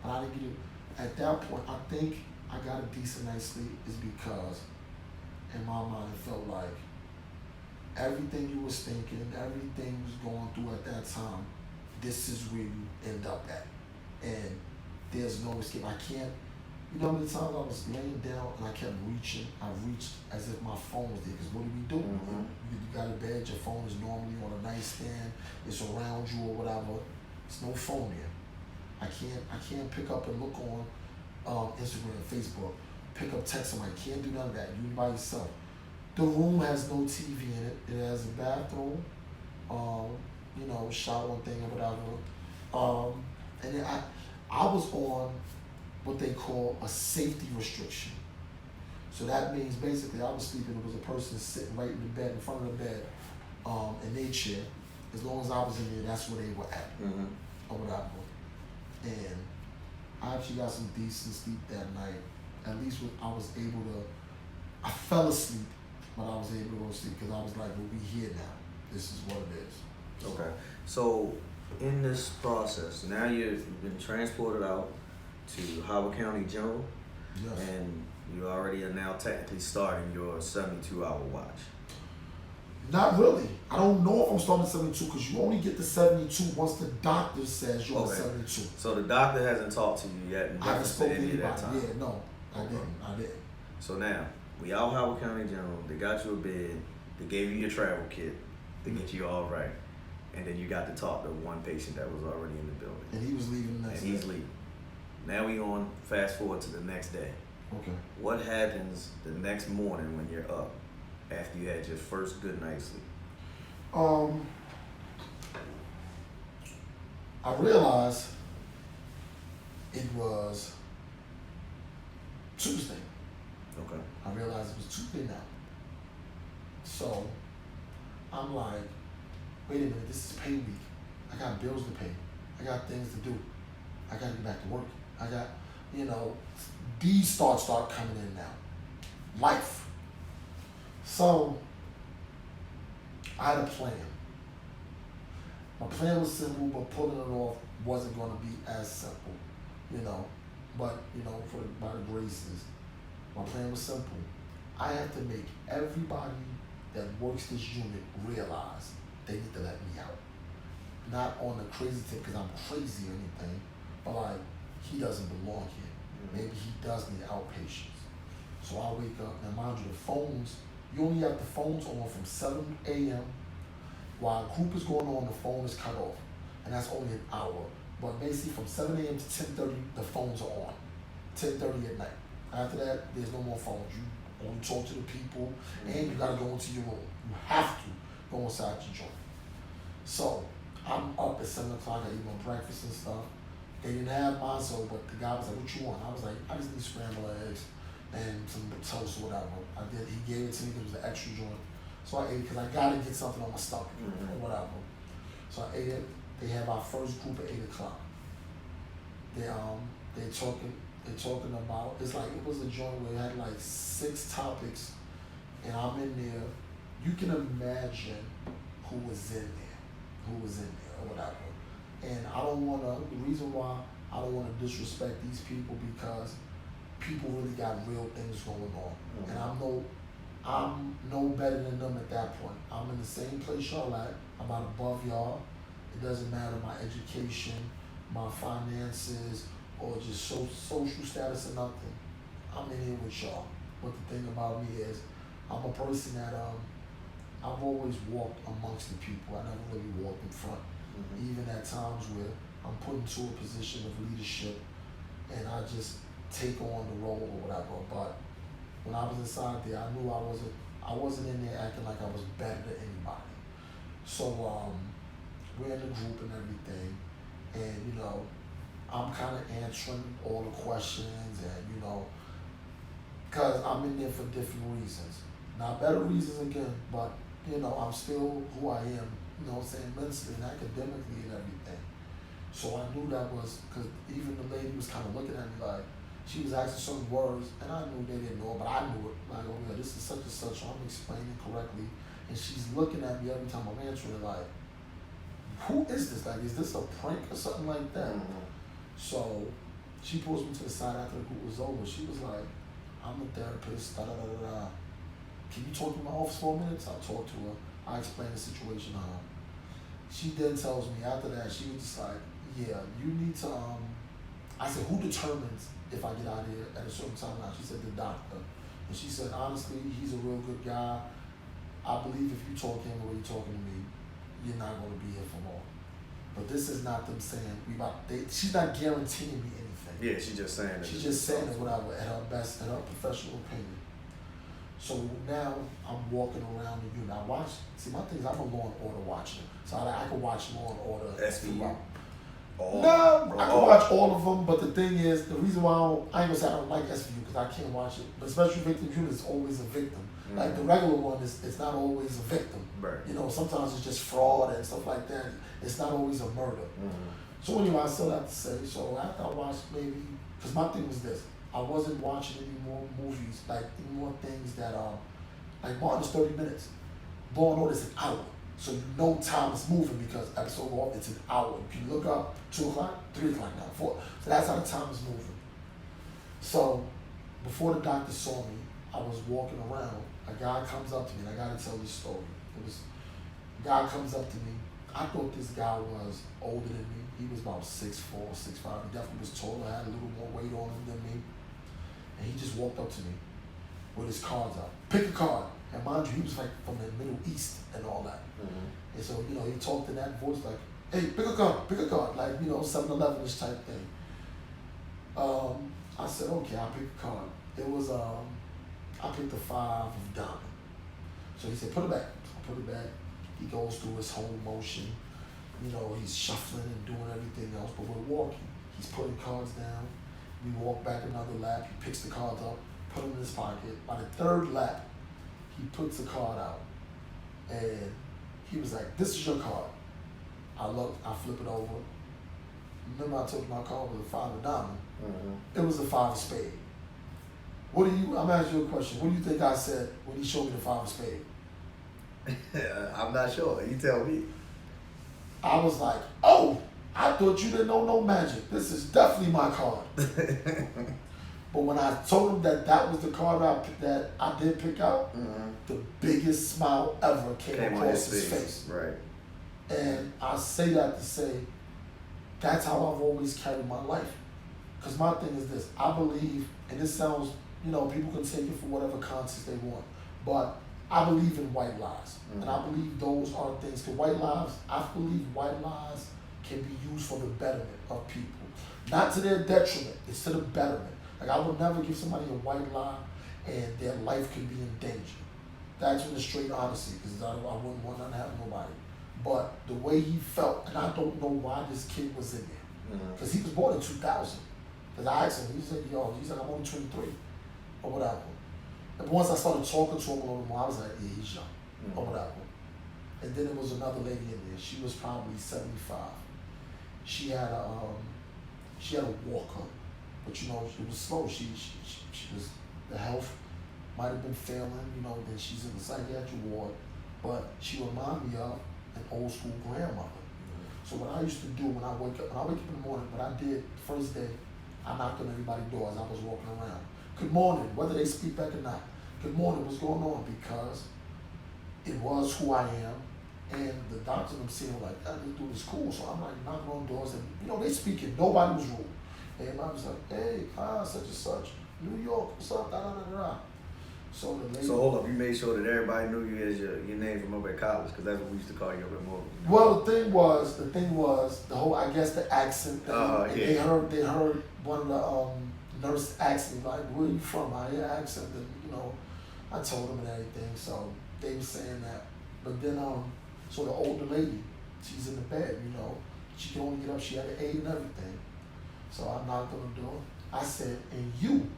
Speaker 2: but I didn't get it. At that point, I think I got a decent night's sleep is because in my mind it felt like everything you was thinking, everything you was going through at that time, this is where you end up at. And there's no escape. I can't, you know how many times I was laying down and I kept reaching. I reached as if my phone was there, because what do we do? You got a bed, your phone is normally on a nightstand, it's around you or whatever. There's no phone there. I can't pick up and look on Instagram, Facebook, pick up text somebody. Can't do none of that. You by yourself. The room has no TV in it. It has a bathroom, shower thing or whatever. And then I was on what they call a safety restriction. So that means basically I was sleeping, there was a person sitting right in the bed, in front of the bed, in their chair. As long as I was in there, that's where they were at, or whatever. And I actually got some decent sleep that night. At least I fell asleep, but I was able to go to sleep because I was like, well, we here now. This is what it is.
Speaker 1: Okay. So in this process, now you've been transported out to Howard County General,
Speaker 2: Yes.
Speaker 1: and you already are now technically starting your 72-hour watch.
Speaker 2: Not really. I don't know if I'm starting at 72 because you only get the 72 once the doctor says you're at 72.
Speaker 1: So the doctor hasn't talked to you yet in reference to any of that time?
Speaker 2: Yeah, no, I didn't.
Speaker 1: So now, we out Howard County General, they got you a bed, they gave you your travel kit to get you all right, and then you got to talk to one patient that was already in the building.
Speaker 2: And he was leaving the next day.
Speaker 1: And he's leaving. Now we on, fast forward to the next day.
Speaker 2: Okay.
Speaker 1: What happens the next morning when you're up after you had your first good night's sleep?
Speaker 2: I realized it was Tuesday.
Speaker 1: Okay.
Speaker 2: I realized it was Tuesday now. So I'm like, wait a minute, this is pay week. I got bills to pay. I got things to do. I got to get back to work. I got, these thoughts start coming in now. Life. So I had a plan. My plan was simple, but pulling it off wasn't going to be as simple, But, by the graces, my plan was simple. I have to make everybody that works this unit realize they need to let me out. Not on a crazy tip because I'm crazy or anything, but like, he doesn't belong here. Maybe he does need outpatients. So I wake up, and mind you, the phones, you only have the phones on from 7 a.m. While a group is going on, the phone is cut off. And that's only an hour. But basically from 7 a.m. to 10:30, the phones are on. 10:30 at night. After that, there's no more phones. You only talk to the people, and you gotta go into your room. You have to go inside your joint. So I'm up at 7 o'clock, I eat my breakfast and stuff. They didn't have mine, so but the guy was like, "What you want?" I was like, "I just need scrambled eggs and some toast or whatever." I did. He gave it to me because it was an extra joint. So I ate it because I gotta get something on my stomach or whatever. So I ate it. They have our first group at 8 o'clock. They talking about, it's like it was a joint where it had like 6 topics, and I'm in there. You can imagine who was in there or whatever. And the reason why I don't wanna disrespect these people, because people really got real things going on. And I'm no better than them at that point. I'm in the same place y'all at. I'm not above y'all. It doesn't matter my education, my finances, or just social status or nothing. I'm in here with y'all. But the thing about me is, I'm a person that I've always walked amongst the people. I never really walked in front. Even at times where I'm put into a position of leadership and I just take on the role or whatever. But when I was inside there, I knew I wasn't in there acting like I was better than anybody. So we're in the group and everything, and I'm kind of answering all the questions, and because I'm in there for different reasons, not better reasons again, but I'm still who I am, mentally and academically and everything. So I knew that was, because even the lady was kind of looking at me like, she was asking certain words, and I knew they didn't know, but I knew it. Like, oh yeah, this is such and such, so I'm explaining correctly, and she's looking at me every time I'm answering it like, who is this? Like, is this a prank or something like that? So she pulls me to the side after the group was over. She was like, I'm a therapist, da da da da da. Can you talk to my office for a minute? So I talked to her. I explained the situation to her. She then tells me after that, she was just like, yeah, you need to, I said, who determines if I get out of here at a certain time now? She said, the doctor. And she said, honestly, he's a real good guy. I believe if you talk to him the way you're talking to me, you're not going to be here for long. But this is not them saying, she's not guaranteeing me anything.
Speaker 1: Yeah, she's just saying it.
Speaker 2: She's just saying it whatever, at her best, at her professional opinion. So now I'm walking around the unit. My thing is, I'm a Law and Order watcher. So I can watch Law and Order.
Speaker 1: SVU?
Speaker 2: No, I can watch all of them, but the thing is, the reason why I ain't gonna say I don't like SVU, because I can't watch it, but Special Victims Unit is always a victim. Like the regular one it's not always a victim.
Speaker 1: Right.
Speaker 2: Sometimes it's just fraud and stuff like that. It's not always a murder. So anyway, I still have to say, so after I watched maybe, because my thing was this, I wasn't watching any more movies, like any more things that like Martin's 30 minutes. Law and Order is an hour. So time is moving because episode 1, it's an hour. You can look up 2 o'clock, 3 o'clock now, 4. So that's how the time is moving. So before the doctor saw me, I was walking around. A guy comes up to me, and I gotta tell this story. A guy comes up to me. I thought this guy was older than me. He was about 6'4", 6'5". He definitely was taller, had a little more weight on him than me. And he just walked up to me with his cards out. Pick a card. And mind you, he was like from the Middle East and all that. And so, he talked in that voice like, hey, pick a card. Like, 7-Eleven-ish type thing. I said, okay, I'll pick a card. It was, I picked the 5 of diamond. So he said, put it back. I put it back. He goes through his whole motion. He's shuffling and doing everything else, but we're walking. He's putting cards down. We walk back another lap. He picks the cards up, put them in his pocket. By the 3rd lap, he puts the card out. And he was like, this is your card. I look, I flip it over. Remember I told you my card was a 5 of diamond? It was a 5 of spade. I'm asking you a question. What do you think I said when he showed me the 5 of spade?
Speaker 1: I'm not sure. You tell me.
Speaker 2: I was like, oh, I thought you didn't know no magic. This is definitely my card. But when I told him that was the card that I did pick out, the biggest smile ever came across his face.
Speaker 1: Right.
Speaker 2: And I say that to say, that's how I've always carried my life. Because my thing is this, I believe, and this sounds, people can take it for whatever context they want, but I believe in white lies.
Speaker 1: Mm-hmm.
Speaker 2: And I believe those are things, because I believe white lies can be used for the betterment of people. Not to their detriment, it's to the betterment. Like, I would never give somebody a white lie and their life could be in danger. That's in the straight honesty, because I wouldn't want nothing to happen to nobody. But the way he felt, and I don't know why this kid was in there. Because he was born in 2000. Because I asked him, he said, he's like, I'm only 23, or whatever. And once I started talking to him a little more, I was like, yeah, he's young, or whatever. And then there was another lady in there. She was probably 75. She had a walker, but it was slow. She was, the health might have been failing, then she's in the psychiatric ward, but she reminded me of an old school grandmother. So what I used to do when I wake up in the morning, what I did the first day, I knocked on everybody's door as I was walking around. Good morning, whether they speak back or not. Good morning, what's going on? Because it was who I am. And the doctor and them saying like, this dude is cool. So I'm like knocking on doors and, they speaking. Nobody was rude. Everybody was like, hey, such and such. New York, what's up? Da, da, da, da. So the lady.
Speaker 1: So hold up, you made sure that everybody knew you as your name from over at college, because that's what we used to call you over at Morgan.
Speaker 2: Well, the thing was the whole, I guess, the accent thing. And they heard one of the nurses ask me like, where are you from? I hear accent, and I told them and everything. So they were saying that, but then so the older lady, she's in the bed, she can only get up. She had an aid and everything. So I knocked on the door. I said, you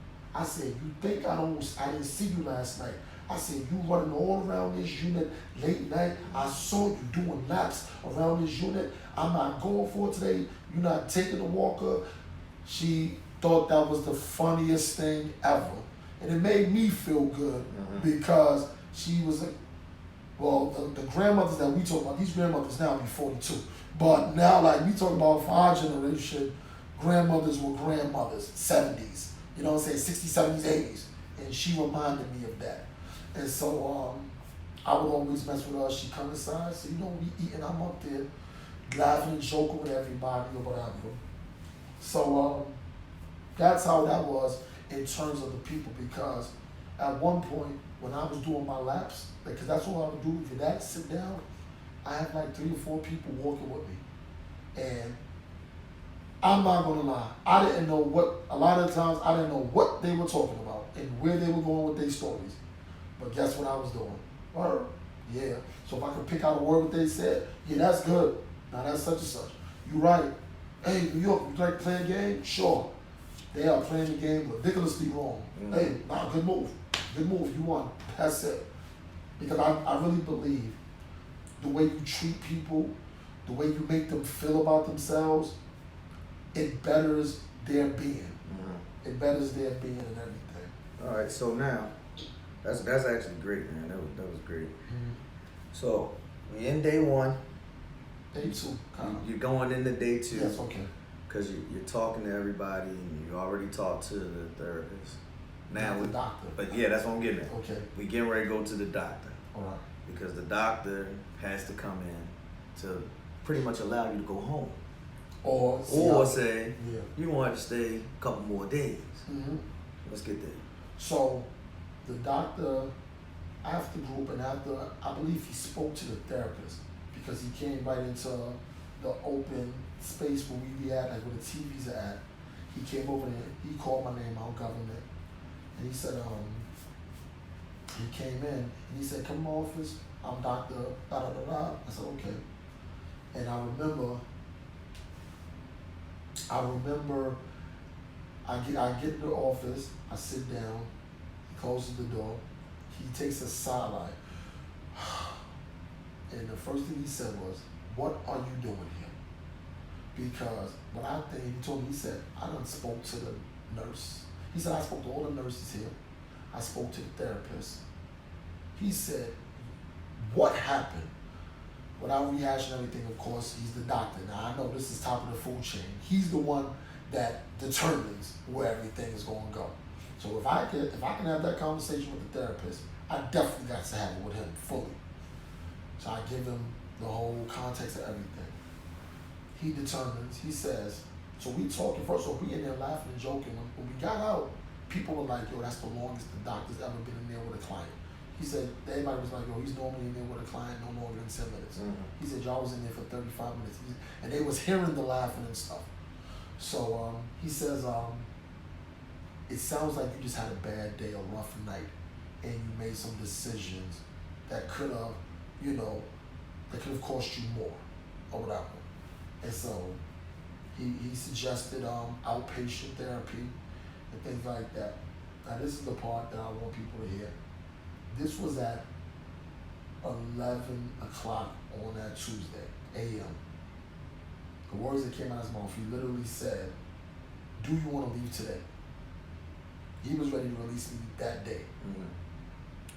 Speaker 2: think I didn't see you last night. I said, you running all around this unit late night. I saw you doing laps around this unit. I'm not going for it today. You're not taking a walker. She thought that was the funniest thing ever. And it made me feel good because she was like, well, the grandmothers that we talk about, these grandmothers now be 42. But now, like, we talk about for our generation, grandmothers were grandmothers, 70s. You know what I'm saying? 60s, 70s, 80s. And she reminded me of that. And so I would always mess with her. She'd come inside, so, we eating, I'm up there laughing and joking with everybody or whatever. So that's how that was in terms of the people, because at one point, when I was doing my laps, because that's what I would do, if that sit down, I had like 3 or 4 people walking with me. And I'm not gonna lie, I didn't know a lot of times I didn't know what they were talking about and where they were going with their stories. But guess what I was doing? Word. Yeah. So if I could pick out a word what they said, yeah, that's good. Now that's such and such. You right. Hey, New York, you like to play a game? Sure. They are playing the game ridiculously wrong. Hey, good move. Good move. You won. That's it. Because I really believe the way you treat people, the way you make them feel about themselves, it betters their being. It betters their being and everything.
Speaker 1: All right, so now, that's actually great, man. That was great. So, we're in day 1.
Speaker 2: Day 2.
Speaker 1: You're going into day 2.
Speaker 2: Yes, okay.
Speaker 1: Because you're talking to everybody, and you already talked to the therapist. Now
Speaker 2: the doctor.
Speaker 1: But yeah, that's what I'm getting at.
Speaker 2: Okay.
Speaker 1: We getting ready to go to the doctor.
Speaker 2: All right.
Speaker 1: Because the doctor has to come in to pretty much allow you to go home.
Speaker 2: Or
Speaker 1: say, you want to stay a couple more days. Let's get there.
Speaker 2: So, the doctor, after group and after, I believe he spoke to the therapist, because he came right into the open space where we be at, like where the TVs are at. He came over there, he called my name out, government, and he said, he came in, and he said, come to my office, I'm Dr. da-da-da-da. I said, okay. And I remember I get in the office, I sit down, he closes the door, he takes a sigh like, and the first thing he said was, what are you doing here? Because what I think, he told me, he said, I done spoke to the nurse. He said, I spoke to all the nurses here. I spoke to the therapist. He said, what happened? Without rehashing everything, of course, he's the doctor. Now, I know this is top of the food chain. He's the one that determines where everything is going to go. So if I can have that conversation with the therapist, I definitely got to have it with him fully. So I give him the whole context of everything. He determines, he says, So we talking, first of all, we in there laughing and joking. When we got out, people were like, yo, that's the longest the doctor's ever been in there with a client. He said, everybody was like, yo, he's normally in there with a client no longer than 10 minutes. He said, y'all was in there for 35 minutes. And they was hearing the laughing and stuff. So he says, it sounds like you just had a bad day, a rough night, and you made some decisions that could have, that could have cost you more or whatever. And so he suggested outpatient therapy and things like that. Now this is the part that I want people to hear. This was at 11 o'clock on that Tuesday, a.m. The words that came out of his mouth, he literally said, do you want to leave today? He was ready to release me that day.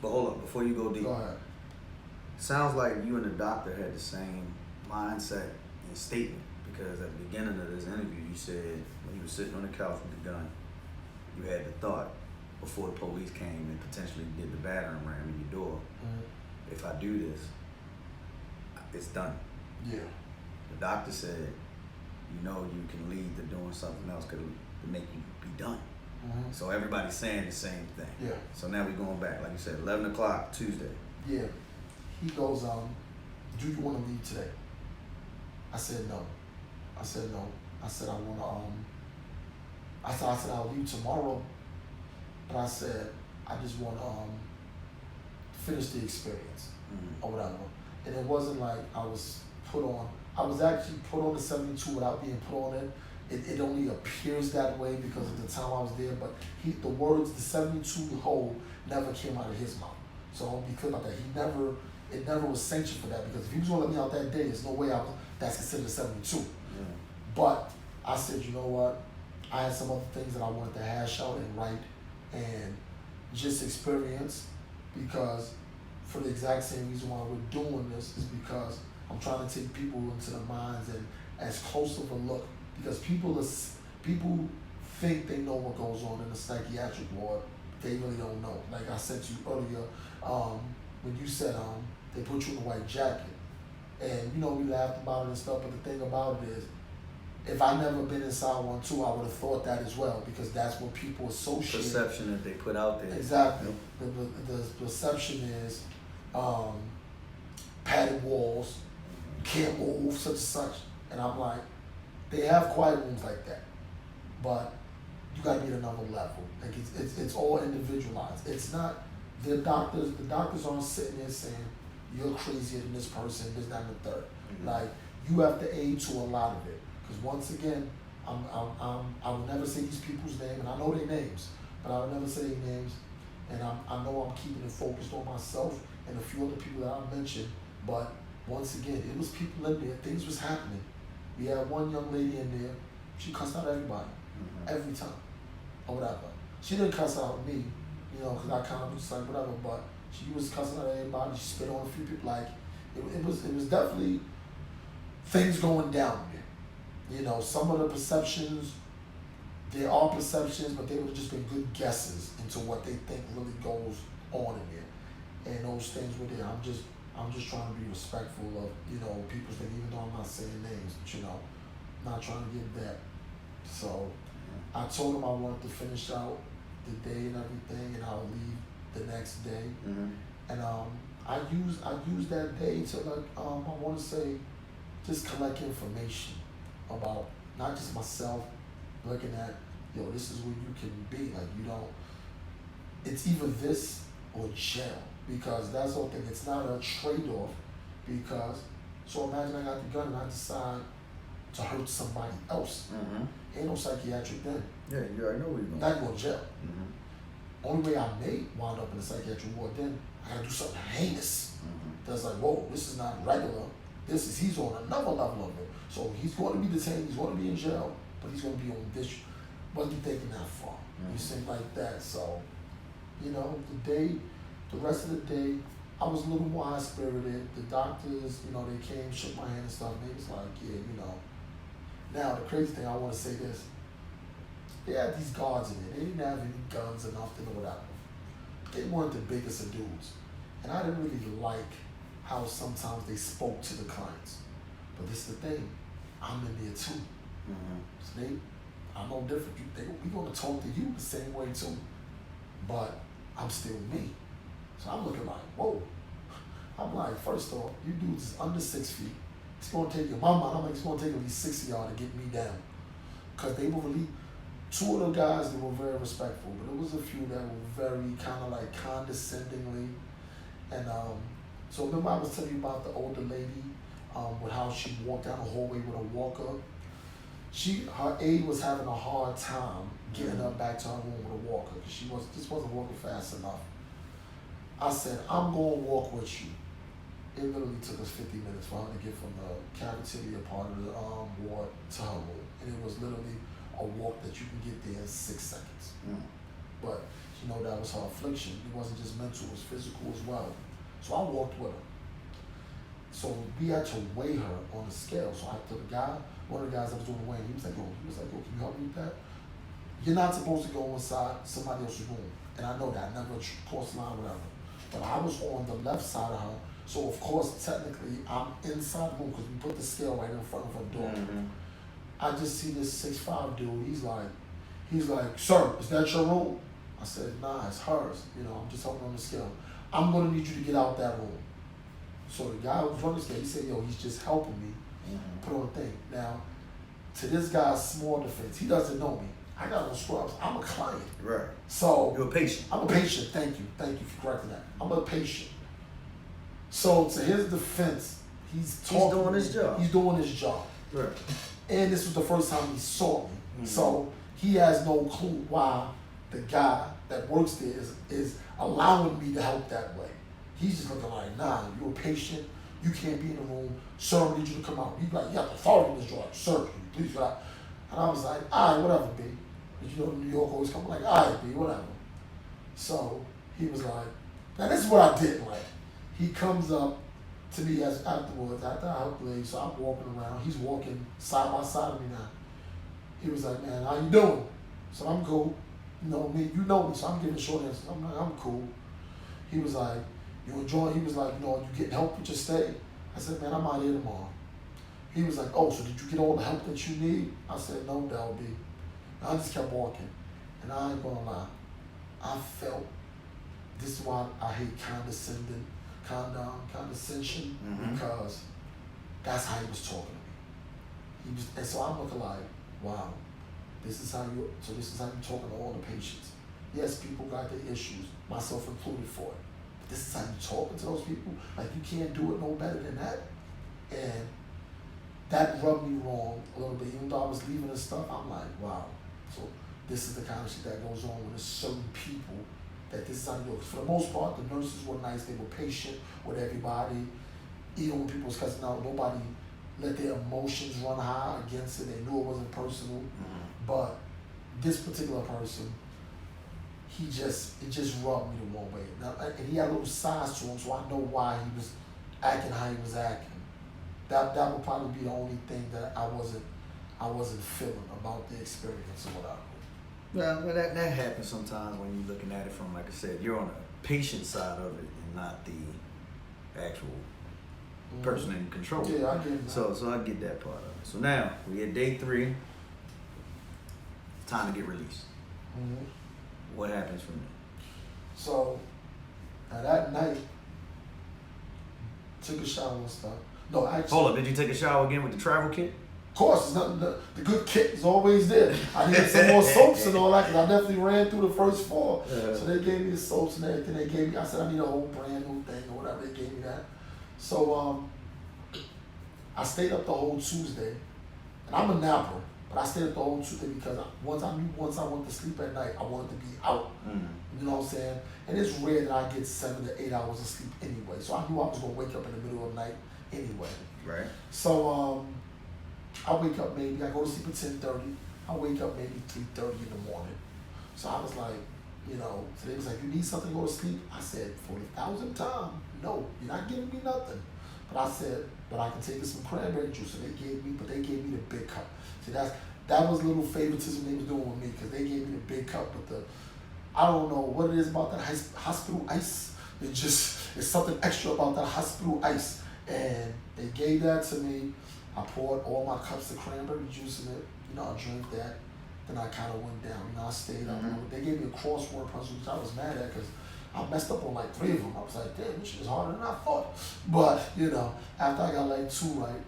Speaker 1: But hold up, before you go deep.
Speaker 2: Go ahead.
Speaker 1: Sounds like you and the doctor had the same mindset and statement, because at the beginning of this interview, you said when you were sitting on the couch with the gun, you had the thought before the police came and potentially did the battering ram in your door. If I do this, it's done.
Speaker 2: Yeah.
Speaker 1: The doctor said, you can lead to doing something else to make you be done. So everybody's saying the same thing.
Speaker 2: Yeah.
Speaker 1: So now we're going back, like you said, 11 o'clock Tuesday.
Speaker 2: Yeah. He goes, do you want to leave today? I said no. I said no. I said I want to, I said I'll leave tomorrow. But I said, I just want to finish the experience or whatever. And it wasn't like I was actually put on the 72 without being put on it. It only appears that way because of the time I was there, but the words, the 72 hole, never came out of his mouth. So I'll be clear about that. It never was sanctioned for that, because if he was gonna let me out that day, there's no way that's considered a 72. But I said, you know what? I had some other things that I wanted to hash out and write and just experience, because for the exact same reason why we're doing this is because I'm trying to take people into their minds and as close of a look, because people think they know what goes on in the psychiatric ward, they really don't know. Like I said to you earlier, when you said they put you in a white jacket, and we laughed about it and stuff, but the thing about it is, if I never been inside one too, I would have thought that as well, because that's what people associate.
Speaker 1: Perception that they put out there.
Speaker 2: Exactly. The perception is padded walls, can't move, such and such. And I'm like, they have quiet rooms like that, but you gotta be at another level. Like it's all individualized. It's not the doctors aren't sitting there saying you're crazier than this person, this, that, and the third. Like, you have to aid to a lot of it. Because once again, I will never say these people's name, and I know their names, but I will never say their names. And I know I'm keeping it focused on myself and a few other people that I mentioned. But once again, it was people in there. Things was happening. We had one young lady in there. She cussed out everybody, every time, or whatever. She didn't cuss out me, because I kind of was like whatever. But she was cussing out everybody. She spit on a few people. Like it was definitely things going down there. Some of the perceptions, there are perceptions, but they would have just been good guesses into what they think really goes on in there. And those things were there. I'm just trying to be respectful of, people's things, even though I'm not saying names, but not trying to give that. So I told him I wanted to finish out the day and everything, and I'll leave the next day. And I used that day to I want to say, just collect information about not just myself, looking at, this is where you can be. Like, it's either this or jail, because that's the whole thing. It's not a trade-off, because, so imagine I got the gun and I decide to hurt somebody else. Ain't no psychiatric then.
Speaker 1: Yeah, you already know where you're going.
Speaker 2: Not going to jail. Only way I may wind up in a psychiatric ward then, I gotta do something heinous. That's like, whoa, this is not regular. He's on another level of it. So he's going to be detained, he's going to be in jail, but he's going to be on this. Wasn't thinking that far. You seem like that. So, the rest of the day, I was a little more high spirited. The doctors, they came, shook my hand and stuff. And they was like, yeah, Now, the crazy thing, I want to say this. They had these guards in there. They didn't have any guns or nothing or whatever. They weren't the biggest of dudes. And I didn't really like how sometimes they spoke to the clients. But this is the thing. I'm in there too. So I'm no different. We gonna talk to you the same way too, but I'm still me. So I'm looking like, whoa. I'm like, first off, you dudes is under 6 feet. It's gonna take you. In my mind, I'm like, it's gonna take at least 6 of y'all to get me down, cause they were really. 2 of the guys that were very respectful, but there was a few that were very kind of like condescendingly. And so remember I was telling you about the older lady with how she walked down the hallway with a walker. Her aide was having a hard time getting her back to her room with a walker because she just wasn't walking fast enough. I said, I'm going to walk with you. It literally took us 50 minutes for her to get from the cafeteria part of the ward to her room. And it was literally a walk that you can get there in 6 seconds. But that was her affliction. It wasn't just mental, it was physical as well. So I walked with her. So we had to weigh her on the scale. So I told the guy, one of the guys that was doing the weighing, he was like, yo, can you help me with that? You're not supposed to go inside somebody else's room. And I know that, I never crossed the line, whatever. But I was on the left side of her. So of course, technically, I'm inside the room because we put the scale right in front of her door. I just see this 6'5" dude. He's like, sir, is that your room? I said, nah, it's hers. I'm just helping on the scale. I'm gonna need you to get out that room. So the guy who was running the scale, he said, yo, he's just helping me put on a thing. Now, to this guy's small defense, he doesn't know me. I got no scrubs. I'm a client.
Speaker 1: Right.
Speaker 2: So
Speaker 1: you're a patient.
Speaker 2: I'm a patient. Thank you for correcting that. I'm a patient. So to his defense, he's
Speaker 1: doing his job.
Speaker 2: He's doing his job.
Speaker 1: Right.
Speaker 2: And this was the first time he saw me. So he has no clue why the guy that works there is allowing me to help that way. He's just looking like, nah, you're a patient. You can't be in the room. Sir, I need you to come out. He's like, you have authority in this job. Sir, can you please go out? And I was like, all right, whatever, B. But New York always come like, all right, B, whatever. So he was like, now this is what I did like. He comes up to me afterwards, after I helped the lady, so I'm walking around. He's walking side by side of me now. He was like, man, how you doing? So I'm cool. You know me, so I'm giving short answers. I'm like, I'm cool. He was like, you enjoying? He was like, you getting help with your stay? I said, man, I'm out here tomorrow. He was like, oh, so did you get all the help that you need? I said, no, that'll be. And I just kept walking. And I ain't gonna lie, I felt, this is why I hate condescension, because that's how he was talking to me. And so I'm looking like, wow, this is how you talking to all the patients. Yes, people got their issues, myself included for it. But this is how you talking to those people? Like you can't do it no better than that? And that rubbed me wrong a little bit. Even though I was leaving and stuff, I'm like, wow. So this is the kind of shit that goes on with certain people, that this is how you do it. For the most part, the nurses were nice. They were patient with everybody. Even when people was cussing out, nobody let their emotions run high against it. They knew it wasn't personal. But this particular person, it just rubbed me the wrong way. Now, and he had a little size to him, so I know why he was acting how he was acting. That would probably be the only thing that I wasn't feeling about the experience or whatever.
Speaker 1: Well, that happens sometimes when you're looking at it from, like I said, you're on a patient side of it and not the actual person in control.
Speaker 2: Yeah, I get that.
Speaker 1: So I get that part of it. So now we at day 3. It's time to get released. What happens from there?
Speaker 2: So that night, took a shower and stuff. No, actually.
Speaker 1: Hold up, did you take a shower again with the travel kit?
Speaker 2: Of course, it's nothing. The good kit is always there. I needed some more soaps and all that because I definitely ran through the first 4. So they gave me the soaps and everything. I said I need a whole brand new thing or whatever. They gave me that. So I stayed up the whole Tuesday, and I'm a napper, but I stayed up the whole Tuesday because once I went to sleep at night, I wanted to be out. You know what I'm saying? And it's rare that I get 7 to 8 hours of sleep anyway. So I knew I was gonna wake up in the middle of the night anyway.
Speaker 1: Right.
Speaker 2: So I wake up maybe, I go to sleep at 10:30. I wake up maybe 3:30 in the morning. So I was like, so they was like, you need something to go to sleep? I said, for the 1,000th time, no, you're not giving me nothing. But I said, but I can take you some cranberry juice. So they gave me the big cup. See, that was a little favoritism they was doing with me because they gave me the big cup with the, I don't know what it is about that hospital ice. It's something extra about that hospital ice. And they gave that to me. I poured all my cups of cranberry juice in it. You know, I drank that. Then I kind of went down. You know, I stayed up. They gave me a crossword puzzle, which I was mad at because I messed up on like 3 of them. I was like, damn, this shit is harder than I thought. But, you know, after I got like 2 right,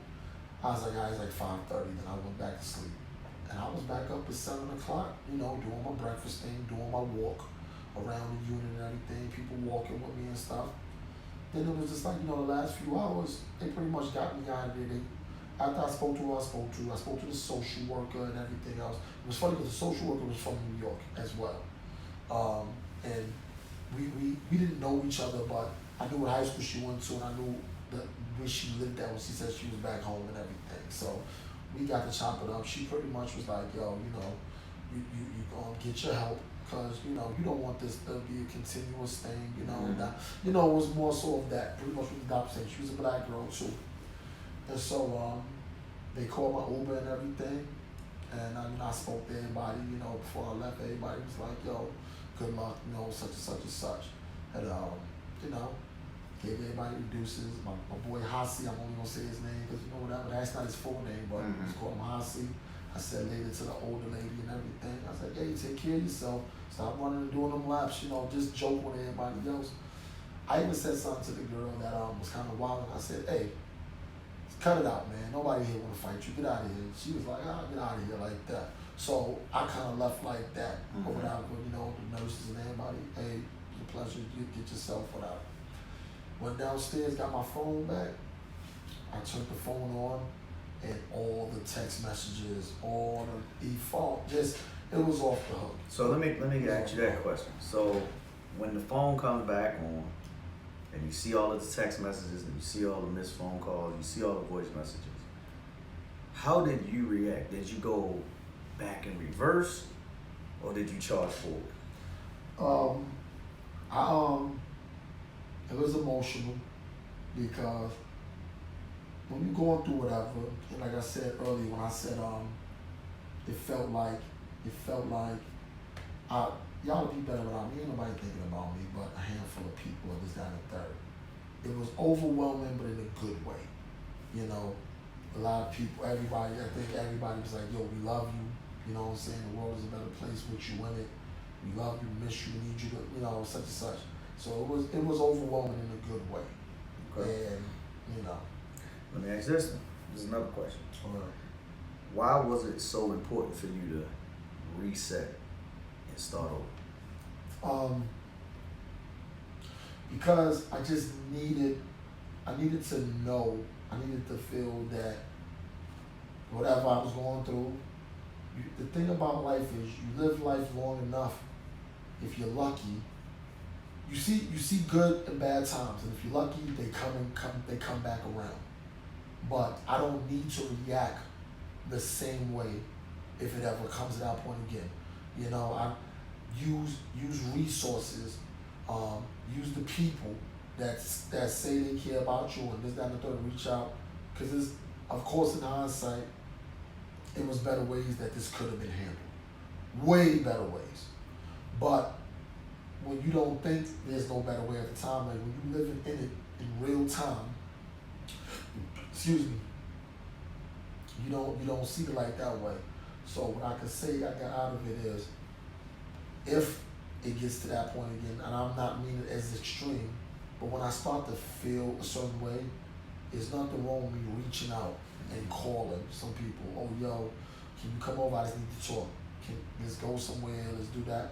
Speaker 2: I was like, it's like 5:30. Then I went back to sleep. And I was back up at 7 o'clock, you know, doing my breakfast thing, doing my walk around the unit and everything, people walking with me and stuff. Then it was just like, you know, the last few hours, they pretty much got me out of there. After I spoke to who I spoke to the social worker and everything else. It was funny because the social worker was from New York as well. And we didn't know each other, but I knew what high school she went to and I knew where she lived at when she said she was back home and everything. So we got to chop it up. She pretty much was like, yo, you know, you gonna get your help because, you know, you don't want this to be a continuous thing, you know. That, you know, it was more so of that, pretty much with the doctor saying she was a black girl too. And so they called my Uber and everything. And I spoke to everybody, you know, before I left, everybody was like, yo, good luck, you know, such and such and such. And, you know, gave everybody the deuces. My boy Hasi, I'm only gonna say his name because, you know, whatever, that's not his full name, but we just call him Hasi. I said later to the older lady and everything, I said, hey, take care of yourself. Stop running and doing them laps, you know, just joke with everybody else. I even said something to the girl that was kind of wild, and I said, hey, cut it out, man. Nobody here want to fight you. Get out of here. She was like, get out of here like that. So I kind of left like that, or without, you know, the nurses and everybody. Hey, it's a pleasure. You get yourself without. Went downstairs, got my phone back. I turned the phone on, and all the text messages, all the default, just it was off the hook.
Speaker 1: So let me ask you that question. So when the phone comes back on, and you see all of the text messages, and you see all the missed phone calls, you see all the voice messages, how did you react? Did you go back in reverse, or did you charge forward?
Speaker 2: It was emotional because when you're going through whatever, and like I said earlier, when I said it felt like y'all be better without me. Ain't nobody thinking about me, but a handful of people, or this, that, and the third. It was overwhelming, but in a good way. You know, a lot of people, everybody, I think everybody was like, yo, we love you. You know what I'm saying? The world is a better place with you in it. We love you, miss you, need you to, you know, such and such. So it was overwhelming in a good way. Okay. And, you know.
Speaker 1: Let me ask this one. This is another question.
Speaker 2: Right.
Speaker 1: Why was it so important for you to reset and start over?
Speaker 2: Because I just needed to know, I needed to feel that whatever I was going through, the thing about life is you live life long enough, if you're lucky, you see good and bad times, and if you're lucky, they come back around. But I don't need to react the same way if it ever comes to that point again. You know, I use resources, use the people that say they care about you and this, that, and the third, reach out. Because it's, of course, in hindsight, it was better ways that this could have been handled. Way better ways. But when you don't think there's no better way at the time, like when you living in it in real time, excuse me, you don't see it like that way. So what I can say I got out of it is, if it gets to that point again, and I'm not meaning it as extreme, but when I start to feel a certain way, there's nothing wrong with me reaching out and calling some people. Oh, yo, can you come over? I just need to talk. Let's go somewhere. Let's do that.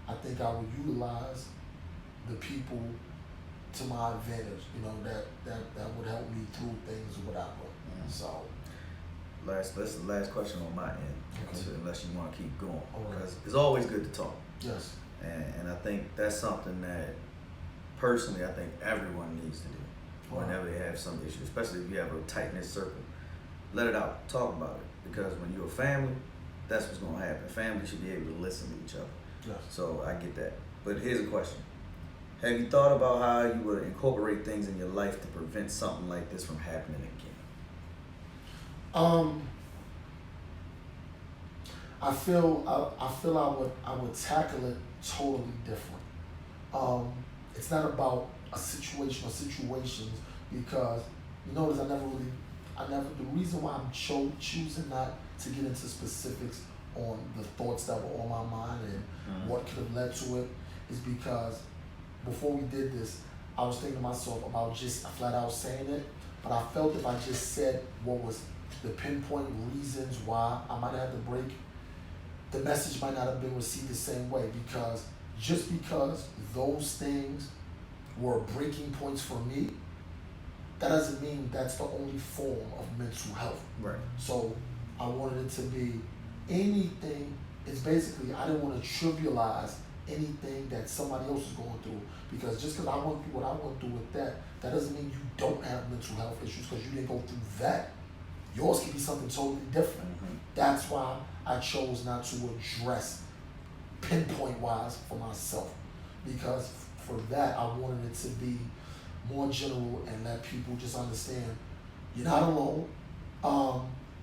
Speaker 2: I think I would utilize the people to my advantage. You know, that would help me through things or whatever. So.
Speaker 1: That's the last question on my end, okay. Unless you want to keep going. Because
Speaker 2: right.
Speaker 1: It's always good to talk.
Speaker 2: Yes.
Speaker 1: And I think that's something that, personally, I think everyone needs to do whenever they have some issue, especially if you have a tight-knit circle. Let it out. Talk about it. Because when you're a family, that's what's going to happen. Family should be able to listen to each other.
Speaker 2: Yes. So
Speaker 1: I get that. But here's a question. Have you thought about how you would incorporate things in your life to prevent something like this from happening again?
Speaker 2: I feel I would tackle it totally different. It's not about a situation or situations, because you notice I never really The reason why I'm choosing not to get into specifics on the thoughts that were on my mind and what could have led to it is because before we did this, I was thinking to myself about just flat out saying it, but I felt if I just said what was the pinpoint reasons why I might have to break, the message might not have been received the same way, because just because those things were breaking points for me, that doesn't mean that's the only form of mental health.
Speaker 1: Right.
Speaker 2: So I wanted it to be anything. It's basically, I didn't want to trivialize anything that somebody else is going through, because just because I went through what I went through with that doesn't mean you don't have mental health issues because you didn't go through that. Yours could be something totally different. That's why I chose not to address pinpoint wise for myself, because for that I wanted it to be more general and let people just understand you're not alone.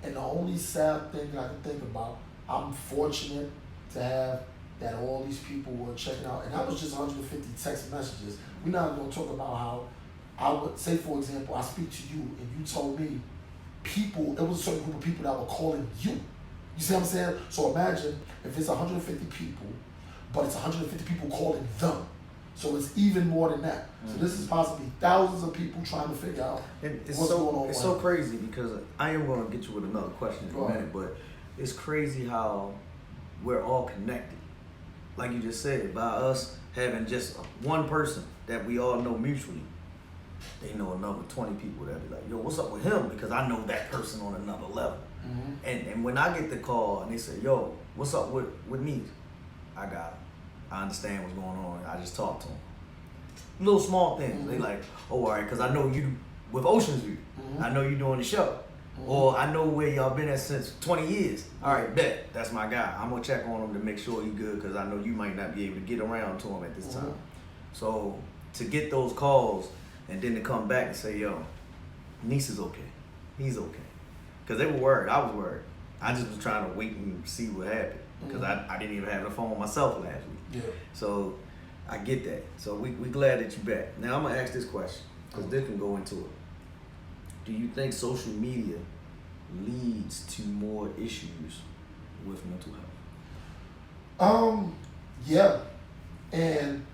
Speaker 2: And the only sad thing that I can think about, I'm fortunate to have that all these people were checking out, and that was just 150 text messages. We're not going to talk about how I would say, for example, I speak to you and you told me it was a certain group of people that were calling you. You see what I'm saying? So imagine if it's 150 people, but it's 150 people calling them. So it's even more than that. So this is possibly thousands of people trying to figure out what's going on.
Speaker 1: It's so crazy, because I am going to get you with another question in a minute, but it's crazy how we're all connected. Like you just said, by us having just one person that we all know mutually, they know another 20 people that be like, yo, what's up with him? Because I know that person on another level. And when I get the call and they say, yo, what's up with me? I got him. I understand what's going on. I just talked to him. Little small things. They like, oh, all right, because I know you with Oshin's View. I know you doing the show. Or I know where y'all been at since 20 years. All right, bet. That's my guy. I'm going to check on him to make sure he good, because I know you might not be able to get around to him at this time. So to get those calls and then to come back and say, yo, niece is okay. He's okay. Because they were worried. I was worried. I just was trying to wait and see what happened, because I didn't even have the phone myself last week. Yeah. So I get that. So we glad that you're back. Now I'm going to ask this question, because this can go into it. Do you think social media leads to more issues with mental health?
Speaker 2: Yeah. And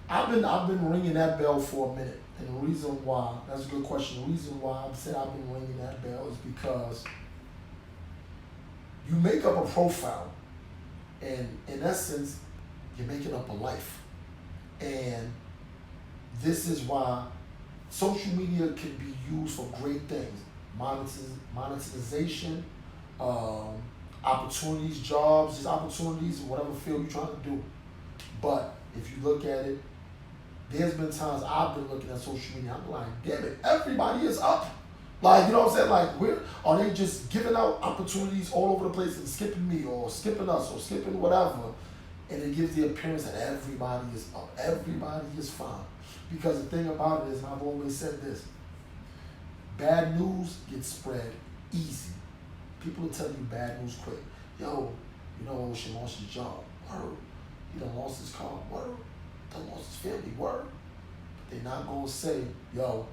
Speaker 2: I've been ringing that bell for a minute. And the reason why, that's a good question. The reason why I've been ringing that bell is because you make up a profile, and in essence, you're making up a life. And this is why social media can be used for great things. Monetization, opportunities, jobs, just opportunities in whatever field you're trying to do. But if you look at it, there's been times I've been looking at social media, I'm like, damn it, everybody is up. Like, you know what I'm saying? Like, are they just giving out opportunities all over the place and skipping me or skipping us or skipping whatever? And it gives the appearance that everybody is up. Everybody is fine. Because the thing about it is, and I've always said this, bad news gets spread easy. People will tell you bad news quick. Yo, you know, Oshin lost his job. Word. He done lost his car. Word. Done lost his family. Word. But they're not going to say, yo,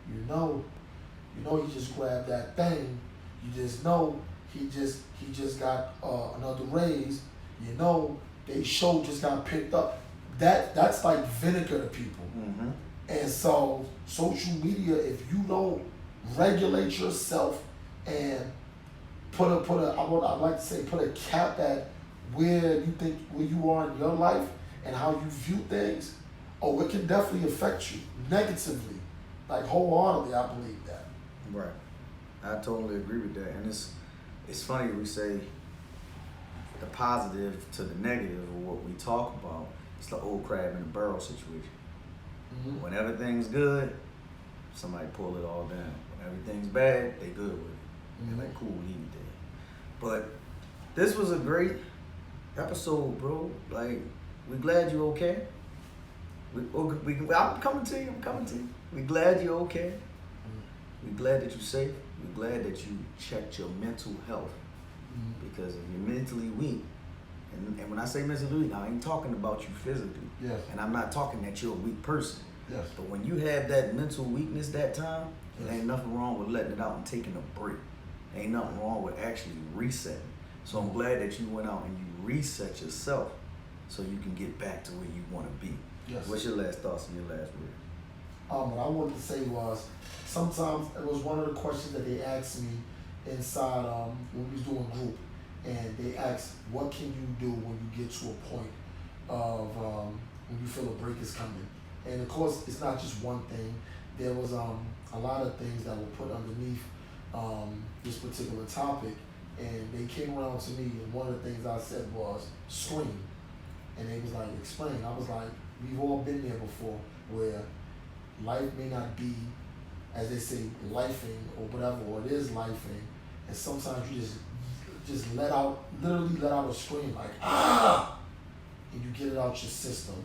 Speaker 2: you know he just grabbed that thing. You just know he just got another raise. You know they show just got picked up. That's like vinegar to people. And so social media, if you don't regulate yourself and put a cap at where you are in your life and how you view things, it can definitely affect you negatively. Like wholeheartedly, I believe that.
Speaker 1: Right. I totally agree with that. And it's funny we say the positive to the negative of what we talk about. It's the old crab in the barrel situation. When everything's good, somebody pull it all down. When everything's bad, they good with it. They're like, cool, leave it there. But this was a great episode, bro. Like, we're glad you're okay. I'm coming to you. We're glad you're okay. We're glad that you're safe. We're glad that you checked your mental health. Because if you're mentally weak, and when I say mentally weak, I ain't talking about you physically.
Speaker 2: Yes.
Speaker 1: And I'm not talking that you're a weak person.
Speaker 2: Yes.
Speaker 1: But when you have that mental weakness that time, it ain't nothing wrong with letting it out and taking a break. Ain't nothing wrong with actually resetting. So I'm glad that you went out and you reset yourself so you can get back to where you want to be.
Speaker 2: Yes.
Speaker 1: What's your last thoughts and your last words?
Speaker 2: What I wanted to say was, sometimes it was one of the questions that they asked me inside when we was doing group, and they asked, what can you do when you get to a point of when you feel a break is coming? And of course, it's not just one thing. There was a lot of things that were put underneath this particular topic, and they came around to me, and one of the things I said was, scream. And they was like, explain. I was like, we've all been there before, where life may not be, as they say, lifing or whatever, or it is lifing, and sometimes you just literally let out a scream, like, ah! And you get it out your system.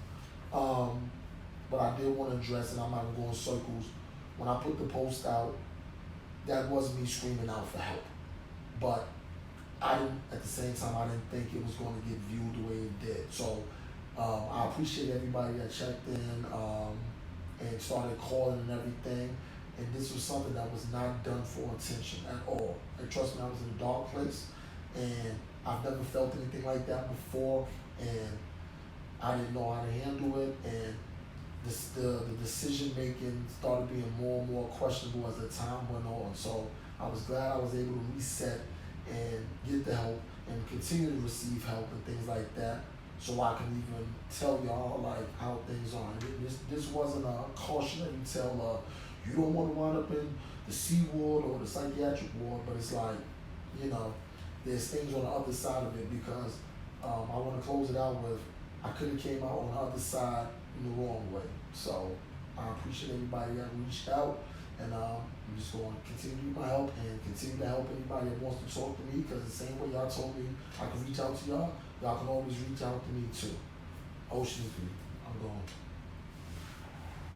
Speaker 2: But I did want to address, and I'm not going to go in circles, when I put the post out, that was me screaming out for help. But I didn't, at the same time, I didn't think it was going to get viewed the way it did. So I appreciate everybody that checked in and started calling and everything. And this was something that was not done for attention at all. And trust me, I was in a dark place, and I've never felt anything like that before, and I didn't know how to handle it, and the decision making started being more and more questionable as the time went on. So I was glad I was able to reset and get the help and continue to receive help and things like that, so I can even tell y'all like how things are. This wasn't a cautionary tale. You don't want to wind up in the C ward or the psychiatric ward, but it's like, there's things on the other side of it, because I want to close it out with, I could have came out on the other side in the wrong way. So I appreciate everybody that reached out, and I'm just going to continue my help and continue to help anybody that wants to talk to me, because the same way y'all told me I can reach out to y'all, y'all can always reach out to me too. Oshin, I'm going.